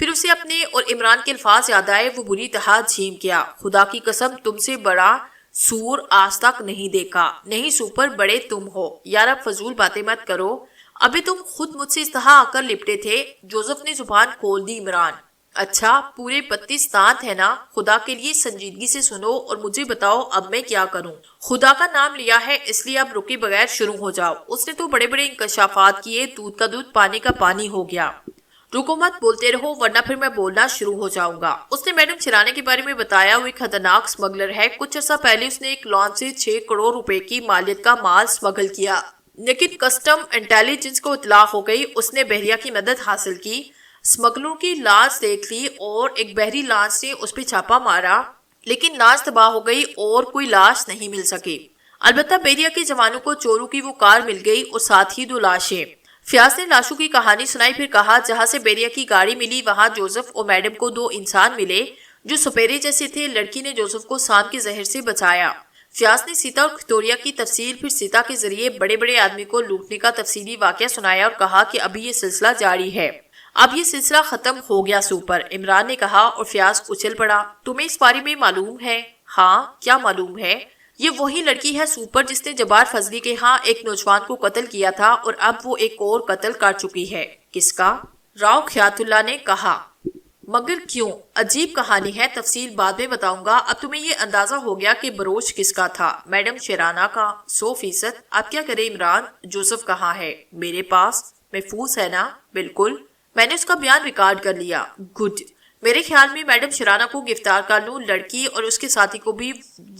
پھر اسے اپنے اور عمران کے الفاظ یاد آئے. وہ بری طرح جھیم گیا. خدا کی قسم تم سے بڑا سور آج تک نہیں دیکھا. نہیں سپر بڑے تم ہو. یار اب فضول باتیں مت کرو. ابھی تم خود مجھ سے اس طرح آ کر لپٹے تھے. جوزف نے زبان کھول دی. عمران اچھا پورے 32 دانت ہے نا. خدا کے لیے سنجیدگی سے سنو اور مجھے بتاؤ اب میں کیا کروں. خدا کا نام لیا ہے اس لیے اب رکے بغیر شروع ہو جاؤ. اس نے تو بڑے بڑے انکشافات کیے. دودھ کا دودھ پانی کا پانی ہو گیا. رکو مت بولتے رہو ورنہ پھر میں بولنا شروع ہو جاؤں گا. اس نے میڈم شرانہ کے بارے میں بتایا. وہ ایک خطرناک سمگلر ہے. کچھ عرصہ پہلے اس نے ایک لانچ سے 6 کروڑ روپے کی مالیت کا مال سمگل کیا لیکن کسٹم انٹیلیجنس کو اطلاع ہو گئی. اس نے بحریہ کی مدد حاصل کی. سمگلروں کی لاش دیکھ لی اور ایک بحری لاش نے اس پہ چھاپا مارا لیکن لاش تباہ ہو گئی اور کوئی لاش نہیں مل سکی. البتہ بحریہ کے جوانوں کو چوروں کی وہ کار مل گئی اور ساتھ ہی 2 لاشیں. فیاض نے لاشوں کی کہانی سنائی. پھر کہا جہاں سے بحریہ کی گاڑی ملی وہاں جوزف اور میڈم کو 2 انسان ملے جو سپیرے جیسے تھے. لڑکی نے جوزف کو سانپ کے زہر سے بچایا. فیاض نے سیتا اور کھتوریا کی تفصیل پھر سیتا کے ذریعے بڑے بڑے آدمی کو لوٹنے کا تفصیلی واقعہ سنایا اور کہا کہ ابھی یہ سلسلہ جاری ہے. اب یہ سلسلہ ختم ہو گیا سپر. عمران نے کہا اور فیاض اچھل پڑا. تمہیں اس بارے میں معلوم ہے؟ ہاں کیا معلوم ہے؟ یہ وہی لڑکی ہے سپر جس نے جبار فضلی کے ہاں ایک نوجوان کو قتل کیا تھا اور اب وہ ایک اور قتل کر چکی ہے. کس کا؟ راؤ خیات اللہ نے کہا. مگر کیوں؟ عجیب کہانی ہے. تفصیل بعد میں بتاؤں گا. اب تمہیں یہ اندازہ ہو گیا کہ بروچ کس کا تھا. میڈم شرانہ کا 100%. اب کیا کرے عمران؟ جوزف کہاں ہے؟ میرے پاس. محفوظ ہے نا؟ بالکل. میں نے اس کا بیان ریکارڈ کر لیا. گڈ. میرے خیال میں میڈم شرانہ کو گرفتار کر لوں. لڑکی اور اس کے ساتھی کو بھی.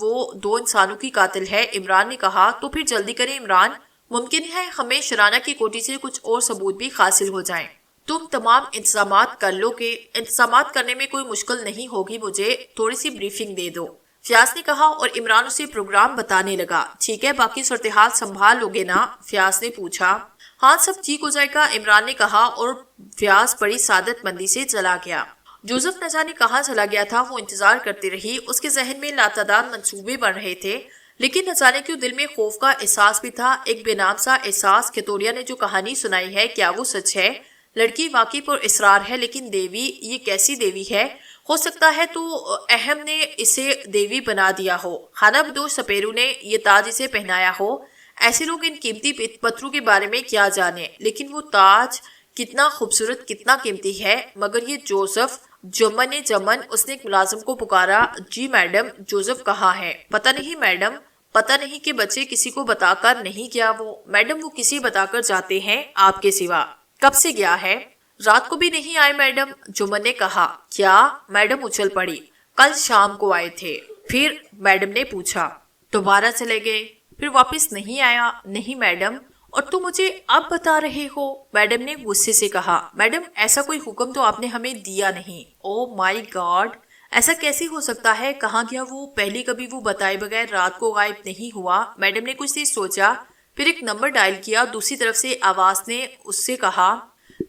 وہ 2 انسانوں کی قاتل ہے. عمران نے کہا. تو پھر جلدی کریں عمران. ممکن ہے ہمیں شرانہ کی کوٹھی سے کچھ اور ثبوت بھی حاصل ہو جائیں. تم تمام انتظامات کر لو کہ انتظامات کرنے میں کوئی مشکل نہیں ہوگی. مجھے تھوڑی سی بریفنگ دے دو. فیاض نے کہا اور عمران اسے پروگرام بتانے لگا. ٹھیک ہے باقی صورتحال سنبھال لوگے نا؟ فیاض نے پوچھا. ہاں سب ٹھیک ہو جائے گا عمران نے کہا اور فیاض بڑی سعادت مندی سے چلا گیا. جوزف نہ جانے کہاں چلا گیا تھا. وہ انتظار کرتی رہی. اس کے ذہن میں لاتعداد منصوبے بن رہے تھے لیکن نہ جانے کیوں دل میں خوف کا احساس بھی تھا. ایک بے نام سا احساس. کھتوریا نے جو کہانی سنائی ہے کیا وہ سچ ہے؟ لڑکی واقعی پر اصرار ہے لیکن دیوی. یہ کیسی دیوی ہے؟ ہو سکتا ہے تو اہم نے اسے دیوی بنا دیا ہو. خانہ بدوش سپیرو نے یہ تاج اسے پہنایا ہو. ایسے لوگ ان قیمتی پتھروں کے بارے میں کیا جانے. لیکن وہ تاج کتنا خوبصورت کتنا قیمتی ہے. مگر یہ جوزف جمن. اس نے ایک ملازم کو پکارا. جی میڈم جوزف کہاں ہے؟ پتہ نہیں میڈم. پتہ نہیں کہ بچے کسی کو بتا کر نہیں گیا وہ. میڈم وہ کسی بتا کر جاتے ہیں آپ کے سوا. کب سے گیا ہے؟ رات کو بھی نہیں آئے میڈم. جمن نے کہا. کیا؟ میڈم اچھل پڑی. کل شام کو آئے تھے. پھر؟ میڈم نے پوچھا. دوبارہ چلے گئے. پھر واپس نہیں آیا؟ نہیں میڈم. اور تم مجھے اب بتا رہے ہو؟ میڈم نے غصے سے کہا. میڈم ایسا کوئی حکم تو آپ نے ہمیں دیا نہیں. او مائی گاڈ ایسا کیسے ہو سکتا ہے؟ کہاں گیا وہ؟ پہلے کبھی وہ بتائے بغیر رات کو غائب نہیں ہوا. میڈم نے کچھ دیر سوچا پھر ایک نمبر ڈائل کیا. دوسری طرف سے آواز نے اس سے کہا.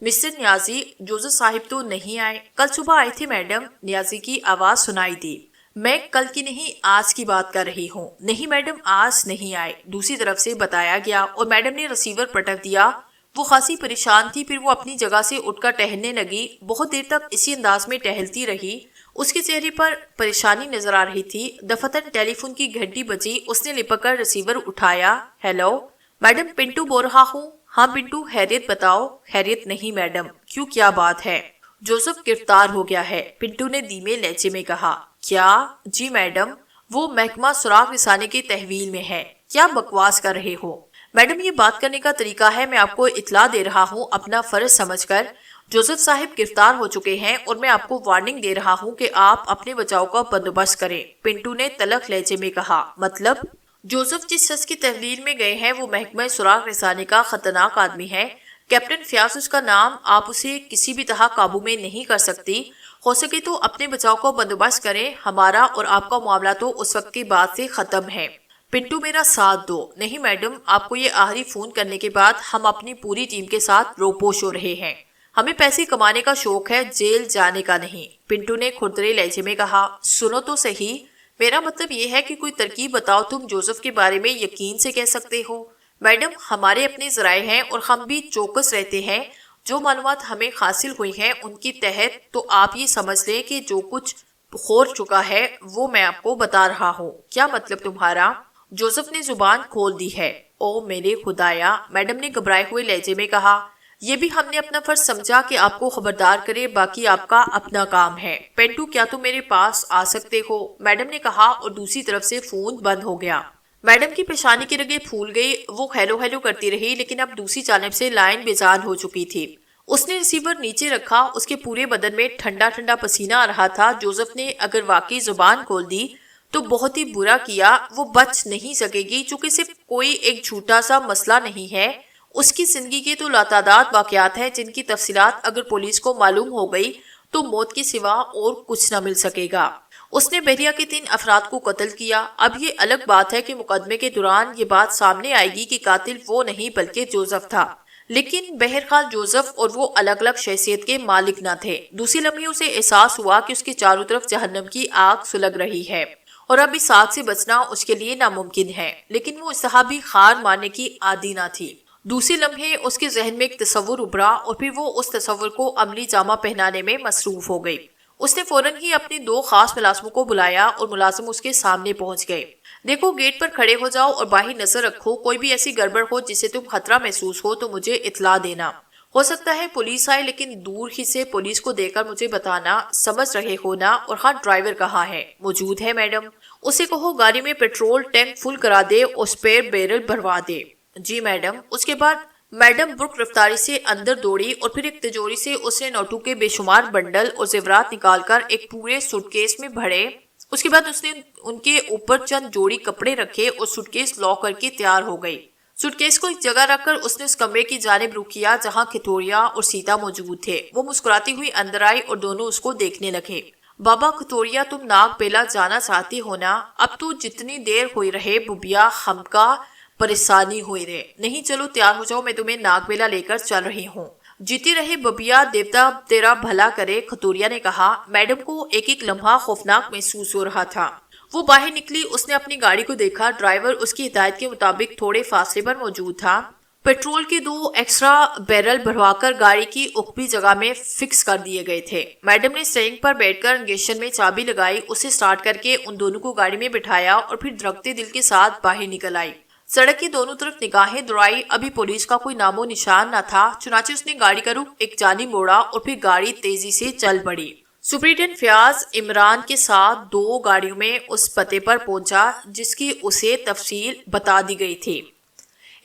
مسٹر نیازی جوزف صاحب تو نہیں آئے؟ کل صبح آئے تھے میڈم. نیازی کی آواز سنائی دی. میں کل کی نہیں آج کی بات کر رہی ہوں. نہیں میڈم آج نہیں آئے. دوسری طرف سے بتایا گیا اور میڈم نے ریسیور پٹک دیا. وہ خاصی پریشان تھی. پھر وہ اپنی جگہ سے اٹھ کر ٹہلنے لگی. بہت دیر تک اسی انداز میں ٹہلتی رہی. اس کے چہرے پر پریشانی نظر آ رہی تھی. دفتر ٹیلی فون کی گھنٹی بجی. اس نے لپک کر ریسیور اٹھایا. ہیلو میڈم پنٹو بول رہا ہوں. ہاں پنٹو خیریت بتاؤ. خیریت نہیں میڈم. کیوں کیا بات ہے؟ جوزف گرفتار ہو گیا ہے. پنٹو نے دھیمے لہجے میں کہا. کیا؟ جی میڈم. وہ محکمہ سراغ رسانے کی تحویل میں ہے. کیا بکواس کر رہے ہو؟ میڈم یہ بات کرنے کا طریقہ ہے. میں آپ کو اطلاع دے رہا ہوں اپنا فرض سمجھ کر. جوزف صاحب گرفتار ہو چکے ہیں اور میں آپ کو وارننگ دے رہا ہوں کہ آپ اپنے بچاؤ کا بندوبست کریں. پنٹو نے تلخ لہجے میں کہا. مطلب؟ جوزف جس شخص کی تحویل میں گئے ہیں وہ محکمہ سراغ رسانے کا خطرناک آدمی ہے. کیپٹن فیاض اس کا نام. آپ اسے کسی بھی طرح قابو میں نہیں کر سکتی. ہو سکے تو اپنے بچاؤ کو بندوبست کریں. ہمارا اور آپ کا معاملہ تو اس وقت کے بعد سے ختم ہے. پنٹو میرا ساتھ دو. نہیں میڈم آپ کو یہ آخری فون کرنے کے بعد ہم اپنی پوری ٹیم کے ساتھ روپوش ہو رہے ہیں. ہمیں پیسے کمانے کا شوق ہے جیل جانے کا نہیں. پنٹو نے کھردرے لہجے میں کہا. سنو تو صحیح. میرا مطلب یہ ہے کہ کوئی ترکیب بتاؤ. تم جوزف کے بارے میں یقین سے کہہ سکتے ہو. میڈم ہمارے اپنے ذرائع ہیں اور ہم بھی چوکس رہتے ہیں. جو معلومات ہمیں حاصل ہوئی ہیں ان کی تحت تو آپ یہ سمجھ لیں کہ جو کچھ ہو چکا ہے وہ میں آپ کو بتا رہا ہوں۔ کیا مطلب تمہارا؟ جوزف نے زبان کھول دی ہے۔ او میرے خدایا، میڈم نے گھبرائے ہوئے لہجے میں کہا۔ یہ بھی ہم نے اپنا فرض سمجھا کہ آپ کو خبردار کرے، باقی آپ کا اپنا کام ہے۔ پینٹو کیا تم میرے پاس آ سکتے ہو؟ میڈم نے کہا اور دوسری طرف سے فون بند ہو گیا۔ میڈم کی پیشانی کی رگیں پھول گئی، وہ ہیلو ہیلو کرتی رہی لیکن اب دوسری جانب سے لائن بیزار ہو چکی تھی۔ اس نے ریسیور نیچے رکھا، اس کے پورے بدن میں ٹھنڈا ٹھنڈا پسینہ آ رہا تھا۔ جوزف نے اگر واقعی زبان کھول دی تو بہت ہی برا کیا، وہ بچ نہیں سکے گی چونکہ صرف کوئی ایک جھوٹا سا مسئلہ نہیں ہے، اس کی زندگی کے تو لاتعداد واقعات ہیں جن کی تفصیلات اگر پولیس کو معلوم ہو گئی تو موت کے سوا اور کچھ نہ مل سکے گا۔ اس نے بحریہ کے 3 افراد کو قتل کیا۔ اب یہ الگ بات ہے کہ مقدمے کے دوران یہ بات سامنے آئے گی کہ قاتل وہ نہیں بلکہ جوزف تھا، لیکن بہرحال جوزف اور وہ الگ الگ شخصیت کے مالک نہ تھے۔ دوسری لمحے اسے احساس ہوا کہ اس کے چاروں طرف جہنم کی آگ سلگ رہی ہے اور اب اس آگ سے بچنا اس کے لیے ناممکن ہے، لیکن وہ اس طرح بھی ہار ماننے کی عادی نہ تھی۔ دوسری لمحے اس کے ذہن میں ایک تصور ابھرا اور پھر وہ اس تصور کو عملی جامہ پہنانے میں مصروف ہو گئی۔ اس نے فوراً ہی اپنے 2 خاص ملازموں کو بلایا اور ملازم اس کے سامنے پہنچ گئے۔ دیکھو، گیٹ پر کھڑے ہو جاؤ اور باہر نظر رکھو، کوئی بھی ایسی گڑبڑ ہو جسے تم خطرہ محسوس ہو تو مجھے اطلاع دینا۔ ہو سکتا ہے پولیس آئے، لیکن دور ہی سے پولیس کو دیکھ کر مجھے بتانا، سمجھ رہے ہو نا؟ اور ہاں، ڈرائیور کہاں ہے؟ موجود ہے میڈم۔ اسے کہو گاڑی میں پیٹرول ٹینک فل کرا دے اور اسپیئر بیرل بھروا دے۔ جی میڈم۔ اس کے بعد میڈم برق رفتاری سے اندر دوڑی اور پھر ایک تجوری سے اس نے نوٹوں کے بے شمار بنڈل اور زیورات نکال کر ایک پورے سوٹ کیس میں بھرے۔ اس کے بعد اس نے ان کے اوپر چند جوڑی کپڑے رکھے اور سوٹ کیس لاک کر کے تیار ہو گئی۔ سوٹ کیس کو ایک جگہ رکھ کر اس نے اس کمرے کی جانب رخ کیا جہاں کھتوریا اور سیتا موجود تھے۔ وہ مسکراتی ہوئی اندر آئی اور دونوں اس کو دیکھنے لگے۔ بابا کھتوریا، تم ناگ بیلا جانا چاہتی ہو نا؟ اب تو جتنی دیر ہوئی رہے ببیا، ہم کا پریشانی ہوئی رہے۔ نہیں، چلو تیار ہو جاؤ، میں تمہیں ناگ بیلا لے کر چل رہی ہوں۔ جیتی رہے ببیا، دیوتا تیرا بھلا کرے، کھتوریا نے کہا۔ میڈم کو ایک ایک لمحہ خوفناک محسوس ہو رہا تھا۔ وہ باہر نکلی، اس نے اپنی گاڑی کو دیکھا، ڈرائیور اس کی ہدایت کے مطابق تھوڑے فاصلے پر موجود تھا۔ پیٹرول کے 2 ایکسٹرا بیرل بھروا کر گاڑی کی اوپری جگہ میں فکس کر دیے گئے تھے۔ میڈم نے اسٹیئرنگ پر بیٹھ کر انگیشن میں چابی لگائی، اسے سٹارٹ کر کے ان دونوں کو گاڑی میں بٹھایا اور پھر دھڑکتے دل کے ساتھ باہر نکل آئی۔ سڑک کی دونوں طرف نگاہیں دوڑائی، ابھی پولیس کا کوئی نام و نشان نہ تھا، چنانچہ اس نے گاڑی کا رخ ایک جانب موڑا اور پھر گاڑی تیزی سے چل پڑی۔ سپرنٹینڈنٹ فیاض عمران کے ساتھ 2 گاڑیوں میں اس پتے پر پہنچا جس کی اسے تفصیل بتا دی گئی تھی۔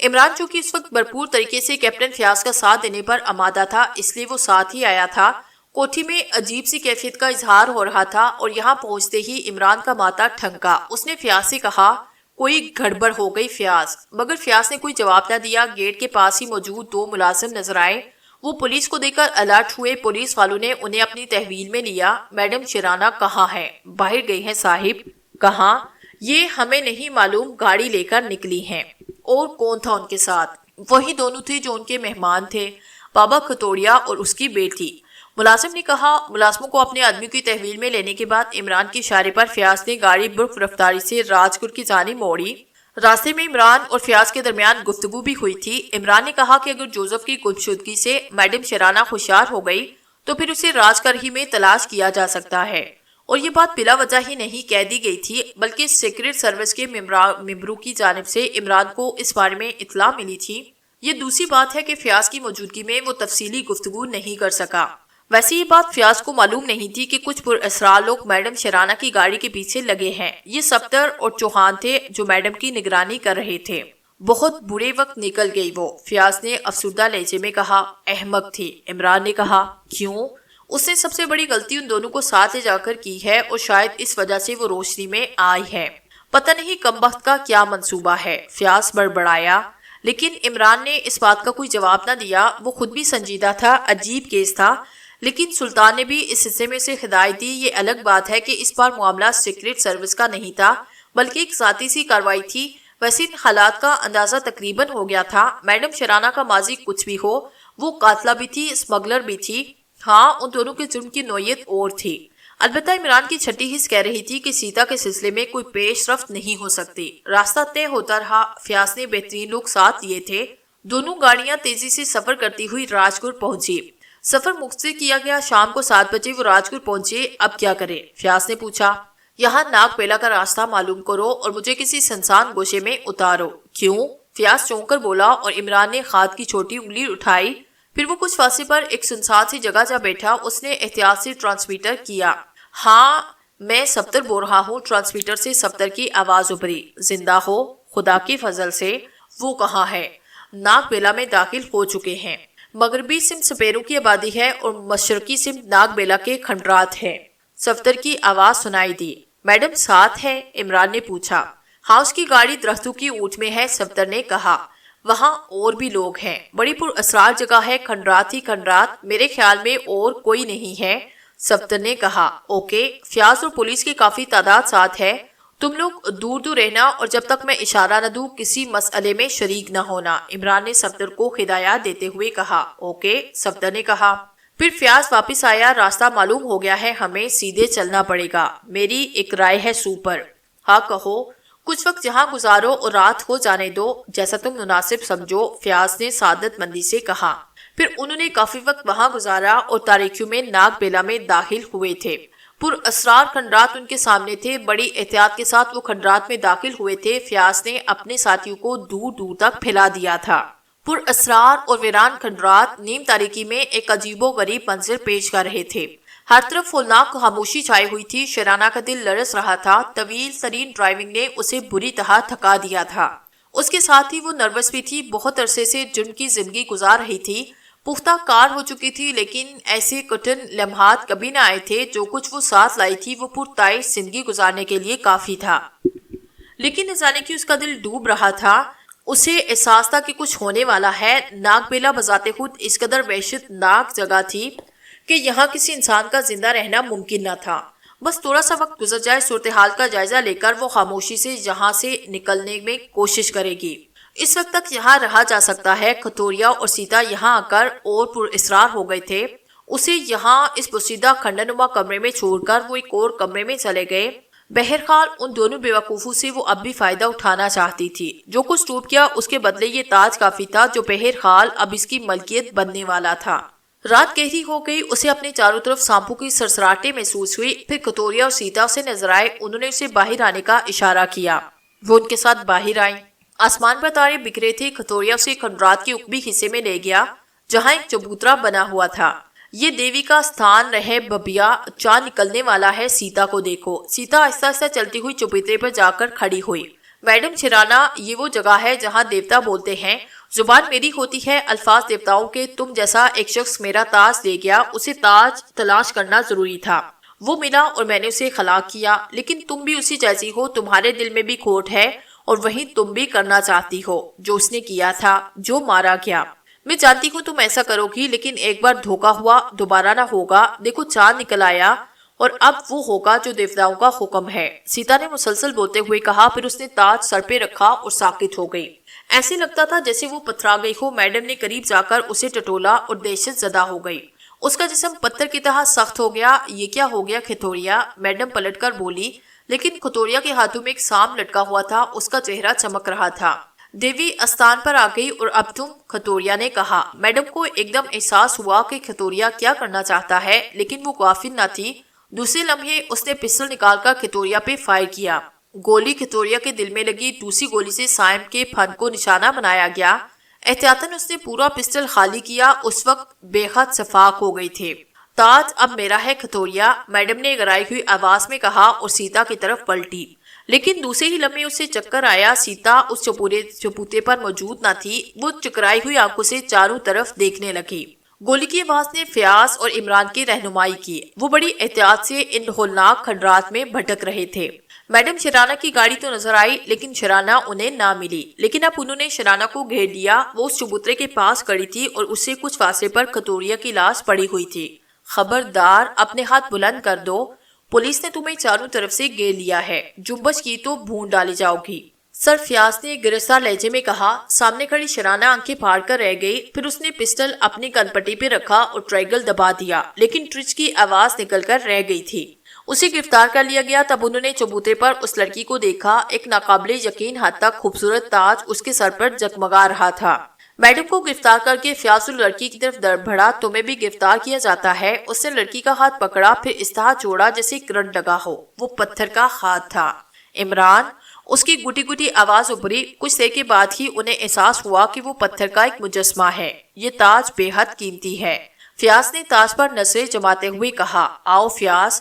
عمران چونکہ اس وقت بھرپور طریقے سے کیپٹن فیاض کا ساتھ دینے پر آمادہ تھا، اس لیے وہ ساتھ ہی آیا تھا۔ کوٹھی میں عجیب سی کیفیت کا اظہار ہو رہا تھا اور یہاں پہنچتے ہی عمران کا ماتھا ٹھنکا۔ اس نے فیاض سے کہا، کوئی گڑبڑ ہو گئی فیاض؟ مگر فیاض نے کوئی جواب نہ دیا۔ گیٹ کے پاس ہی موجود 2 ملازم نظر آئے، وہ پولیس کو دیکھ کر الرٹ ہوئے۔ پولیس والوں نے انہیں اپنی تحویل میں لیا۔ میڈم شرانہ کہاں ہے؟ باہر گئی ہیں صاحب۔ کہاں؟ یہ ہمیں نہیں معلوم، گاڑی لے کر نکلی ہیں۔ اور کون تھا ان کے ساتھ؟ وہی دونوں تھے جو ان کے مہمان تھے، بابا کھتوریا اور اس کی بیٹی، ملازم نے کہا۔ ملازموں کو اپنے آدمی کی تحویل میں لینے کے بعد عمران کے اشارے پر فیاض نے گاڑی برق رفتاری سے راجگڑھ کی جانب موڑی۔ راستے میں عمران اور فیاض کے درمیان گفتگو بھی ہوئی تھی۔ عمران نے کہا کہ اگر جوزف کی گمشدگی سے میڈم شرانہ ہوشیار ہو گئی تو پھر اسے راجگڑھ ہی میں تلاش کیا جا سکتا ہے، اور یہ بات بلا وجہ ہی نہیں کہہ دی گئی تھی، بلکہ سیکرٹ سروس کے ممبروں کی جانب سے عمران کو اس بارے میں اطلاع ملی تھی۔ یہ دوسری بات ہے کہ فیاض کی موجودگی میں وہ تفصیلی گفتگو نہیں کر سکا۔ ویسے یہ بات فیاض کو معلوم نہیں تھی کہ کچھ پراسرار لوگ میڈم شرانہ کی گاڑی کے پیچھے لگے ہیں۔ یہ صفدر اور چوہان تھے جو میڈم کی نگرانی کر رہے تھے۔ بہت برے وقت نکل گئی وہ، فیاض نے افسردہ لہجے میں کہا۔ احمق تھی، عمران نے کہا۔ کیوں؟ اس نے سب سے بڑی غلطی ان دونوں کو ساتھ لے جا کر کی ہے اور شاید اس وجہ سے وہ روشنی میں آئی ہے۔ پتہ نہیں کمبخت کا کیا منصوبہ ہے، فیاض بڑبڑایا۔ لیکن عمران نے اس بات کا کوئی جواب نہ دیا۔ وہ خود بھی سنجیدہ تھا، عجیب کیس تھا، لیکن سلطان نے بھی اس حصے میں اسے ہدایت دی۔ یہ الگ بات ہے کہ اس بار معاملہ سیکرٹ سروس کا نہیں تھا بلکہ ایک ذاتی سی کارروائی تھی۔ ویسے ان حالات کا اندازہ تقریباً ہو گیا تھا۔ میڈم شرانہ کا ماضی کچھ بھی ہو، وہ قاتلہ بھی تھی، اسمگلر بھی تھی۔ ہاں، ان دونوں کے جرم کی نوعیت اور تھی۔ البتہ عمران کی چھٹی حص کہہ رہی تھی کہ سیتا کے سلسلے میں کوئی پیش رفت نہیں ہو سکتی۔ راستہ طے ہوتا رہا، فیاض نے بہترین لوگ ساتھ لیے تھے، دونوں گاڑیاں تیزی سے سفر کرتی ہوئی راجپور پہنچی۔ سفر مختصر کیا گیا۔ شام کو 7 بجے وہ راجپور پہنچے۔ اب کیا کریں؟ فیاض نے پوچھا۔ یہاں ناگ بیلا کا راستہ معلوم کرو اور مجھے کسی سنسان گوشے میں اتارو۔ کیوں؟ فیاض چونک کر بولا اور عمران نے ہاتھ کی چھوٹی انگلی اٹھائی۔ پھر وہ کچھ فاصلے پر ایک سنسان سی جگہ جا بیٹھا۔ اس نے احتیاط سے ٹرانسمیٹر کیا۔ ہاں میں سفتر بول رہا ہوں۔ ٹرانسمیٹر سے سفتر کی آواز ابھری۔ زندہ ہو؟ خدا کی فضل سے۔ وہ کہاں ہے؟ ناگ بیلا میں داخل ہو چکے ہیں۔ مغربی سمت سپیروں کی آبادی ہے اور مشرقی سمت ناگ بیلا کے کھنڈرات ہے۔ سفتر کی آواز سنائی دی۔ میڈم ساتھ ہے؟ عمران نے پوچھا۔ ہاں اس کی گاڑی درختوں کی اونٹ میں ہے، سفتر نے کہا۔ وہاں اور بھی لوگ ہیں۔ بڑی پر اسرار جگہ ہے، کھنڈرات ہی کھنڈرات، میرے خیال میں اور کوئی نہیں ہے، سفتر نے کہا۔ اوکے، فیاض اور پولیس کی کافی تعداد ساتھ ہے، تم لوگ دور دور رہنا اور جب تک میں اشارہ نہ دوں کسی مسئلے میں شریک نہ ہونا، عمران نے سفتر کو ہدایات دیتے ہوئے کہا۔ اوکے، سفتر نے کہا۔ پھر فیاض واپس آیا۔ راستہ معلوم ہو گیا ہے، ہمیں سیدھے چلنا پڑے گا۔ میری ایک رائے ہے سوپر۔ ہاں کہو۔ کچھ وقت یہاں گزارو اور رات ہو جانے دو، جیسا تم مناسب سمجھو، فیاض نے سعادت مندی سے کہا۔ پھر انہوں نے کافی وقت وہاں گزارا اور تاریکیوں میں ناگ بیلا میں داخل ہوئے تھے۔ پر اسرار کھنڈرات ان کے سامنے تھے۔ بڑی احتیاط کے ساتھ وہ کھنڈرات میں داخل ہوئے تھے۔ فیاض نے اپنے ساتھیوں کو دور دور تک پھیلا دیا تھا۔ پر اسرار اور ویران کھنڈرات نیم تاریکی میں ایک عجیب و غریب منظر پیش کر رہے تھے۔ ہر طرف ہولناک خاموشی چھائی ہوئی تھی۔ شرانہ کا دل لرز رہا تھا۔ طویل ترین ڈرائیونگ نے اسے بری طرح تھکا دیا تھا۔ اس کے ساتھ ہی وہ نروس بھی تھی۔ بہت عرصے سے جرم کی زندگی گزار رہی تھی۔ پختہ کار ہو چکی تھی، لیکن ایسے کٹھن لمحات کبھی نہ آئے تھے۔ جو کچھ وہ ساتھ لائی تھی وہ پرتعیش زندگی گزارنے کے لیے کافی تھا، لیکن نہ جانے کی اس کا دل ڈوب رہا تھا۔ اسے احساس تھا کہ کچھ ہونے والا ہے۔ ناگ بیلا بذات خود اس قدر وحشت ناک جگہ تھی کہ یہاں کسی انسان کا زندہ رہنا ممکن نہ تھا۔ بس تھوڑا سا وقت گزر جائے، صورتحال کا جائزہ لے کر وہ خاموشی سے یہاں سے نکلنے میں کوشش کرے گی۔ اس وقت تک یہاں رہا جا سکتا ہے۔ کھتوریا اور سیتا یہاں آ کر اور پر اسرار ہو گئے تھے۔ اسے یہاں اس پوشیدہ کھنڈرنما کمرے میں چھوڑ کر وہ ایک اور کمرے میں چلے گئے۔ بہرحال ان دونوں بیوقوفوں سے وہ اب بھی فائدہ اٹھانا چاہتی تھی۔ جو کچھ ٹوٹ گیا اس کے بدلے یہ تاج کافی تھا جو بہرحال اب اس کی ملکیت بننے والا تھا۔ رات گہری ہو گئی۔ اسے اپنے چاروں طرف سانپوں کی سرسراہٹیں محسوس ہوئی۔ پھر کھتوریا اور سیتا اسے نظر آئے۔ انہوں نے اسے باہر آنے کا اشارہ کیا۔ وہ ان کے ساتھ باہر آئیں۔ آسمان پر تارے بکھرے تھے۔ کھتوریا اسے کھنڈرات کے عقبی حصے میں لے گیا جہاں ایک چبوترا بنا ہوا تھا۔ یہ دیوی کا ستھان رہے ببیا، چاند نکلنے والا ہے، سیتا کو دیکھو۔ سیتا آہستہ آہستہ چلتی ہوئی چبوترے پر جا کر کھڑی ہوئی۔ میڈم شرانہ، یہ وہ جگہ ہے جہاں دیوتا بولتے ہیں۔ زبان میری ہوتی ہے، الفاظ دیوتاؤں کے۔ تم جیسا ایک شخص میرا تاج لے گیا، اسے تاج تلاش کرنا ضروری تھا۔ وہ ملا اور میں نے اسے خلاق کیا، لیکن تم بھی اسی جیسی ہو۔ تمہارے دل میں بھی کھوٹ ہے اور وہی تم بھی کرنا چاہتی ہو جو اس نے کیا تھا، جو مارا گیا۔ میں جانتی ہوں تم ایسا کرو گی، لیکن ایک بار دھوکا ہوا، دوبارہ نہ ہوگا۔ دیکھو چاند نکل آیا اور اب وہ ہوگا جو دیوتاؤں کا حکم ہے، سیتا نے مسلسل بولتے ہوئے کہا۔ پھر اس نے تاج سر پہ رکھا اور ساکت ہو گئی۔ ایسے لگتا تھا جیسے وہ پتھرا گئی ہو۔ میڈم نے قریب جا کر اسے ٹٹولا اور دہشت زدہ ہو گئی۔ اس کا جسم پتھر کی طرح سخت ہو گیا۔ یہ کیا ہو گیا کھتوریا؟ میڈم پلٹ کر بولی، لیکن کھتوریا کے ہاتھوں میں ایک سانپ لٹکا ہوا تھا۔ اس کا چہرہ چمک رہا تھا۔ دیوی استان پر آ گئی اور اب تم؟ کھتوریا نے کہا۔ میڈم کو ایک دم احساس ہوا کہ کھتوریا کیا کرنا چاہتا ہے، لیکن وہ غافل نہ تھی۔ دوسرے لمحے اس نے پسٹل نکال کر کھتوریا پہ فائر کیا۔ گولی کھتوریا کے دل میں لگی۔ دوسری گولی سے سائم کے پھن کو نشانہ بنایا گیا۔ احتیاطاً اس نے پورا پسٹل خالی کیا۔ اس وقت بے حد شفاق ہو گئی تھے۔ تاج اب میرا ہے کھتوریا، میڈم نے گرائی ہوئی آواز میں کہا اور سیتا کی طرف پلٹی۔ لیکن دوسرے ہی لمحے اسے چکر آیا۔ سیتا اس چبوتے پر موجود نہ تھی۔ وہ چکرائی ہوئی آنکھوں سے چاروں طرف دیکھنے لگی۔ گولی کی آواز نے فیاض اور عمران کی رہنمائی کی۔ وہ بڑی احتیاط سے ان ہولناک کھنڈرات میں بھٹک رہے تھے۔ میڈم شرانہ کی گاڑی تو نظر آئی، لیکن شرانہ انہیں نہ ملی۔ لیکن اب انہوں نے شرانہ کو گھیر لیا۔ وہ اس چبوترے کے پاس کھڑی تھی اور اس سے کچھ فاصلے پر کھتوریا کی لاش پڑی ہوئی تھی۔ خبردار، اپنے ہاتھ بلند کر دو، پولیس نے تمہیں چاروں طرف سے گھیر لیا ہے، جنبش کی تو بھون ڈالی جاؤ گی، سر فیاض نے گرفتار لہجے میں کہا۔ سامنے کھڑی شرانہ آنکھیں پھاڑ کر رہ گئی۔ پھر اس نے پسٹل اپنی گن پٹی پہ رکھا اور ٹریگل دبا دیا، لیکن ٹرچ کی آواز نکل کر رہ گئی تھی۔ اسے گرفتار کر لیا گیا۔ تب انہوں نے چبوترے پر اس لڑکی کو دیکھا۔ ایک ناقابل یقین حد تک خوبصورت تاج اس کے سر پر جگمگا رہا تھا۔ میڈم کو گرفتار کر کے فیاض لڑکی کی طرف بڑھا، تمہیں بھی گرفتار کیا جاتا ہے۔ اس نے لڑکی کا ہاتھ پکڑا، پھر اس طرح جوڑا جیسے کرنٹ لگا ہو، وہ پتھر کا ہاتھ تھا۔ عمران، اس کی گٹی گٹی آواز ابھری۔ کچھ دیر کے بعد ہی انہیں احساس ہوا کہ وہ پتھر کا ایک مجسمہ ہے۔ یہ تاج بے حد قیمتی ہے۔ فیاض نے تاج پر نظریں جماتے ہوئے کہا، آؤ فیاض،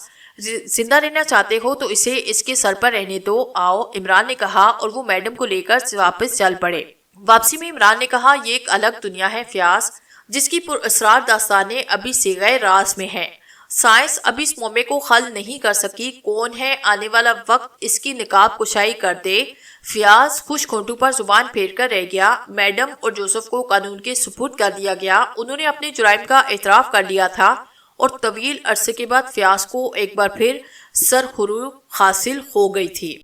زندہ رہنا چاہتے ہو تو اسے اس کے سر پر رہنے دو، آؤ۔ عمران نے کہا اور وہ میڈم کو لے کر واپس چل پڑے۔ واپسی میں عمران نے کہا، یہ ایک الگ دنیا ہے فیاض، جس کی پراسرار داستانیں ابھی صیغہ راز میں ہیں۔ سائنس ابھی اس معمے کو حل نہیں کر سکی۔ کون ہے؟ آنے والا وقت اس کی نقاب کشائی کر دے۔ فیاض خشک ہونٹوں پر زبان پھیر کر رہ گیا۔ میڈم اور جوزف کو قانون کے سپرد کر دیا گیا۔ انہوں نے اپنے جرائم کا اعتراف کر لیا تھا اور طویل عرصے کے بعد فیاض کو ایک بار پھر سرخروغ حاصل ہو گئی تھی۔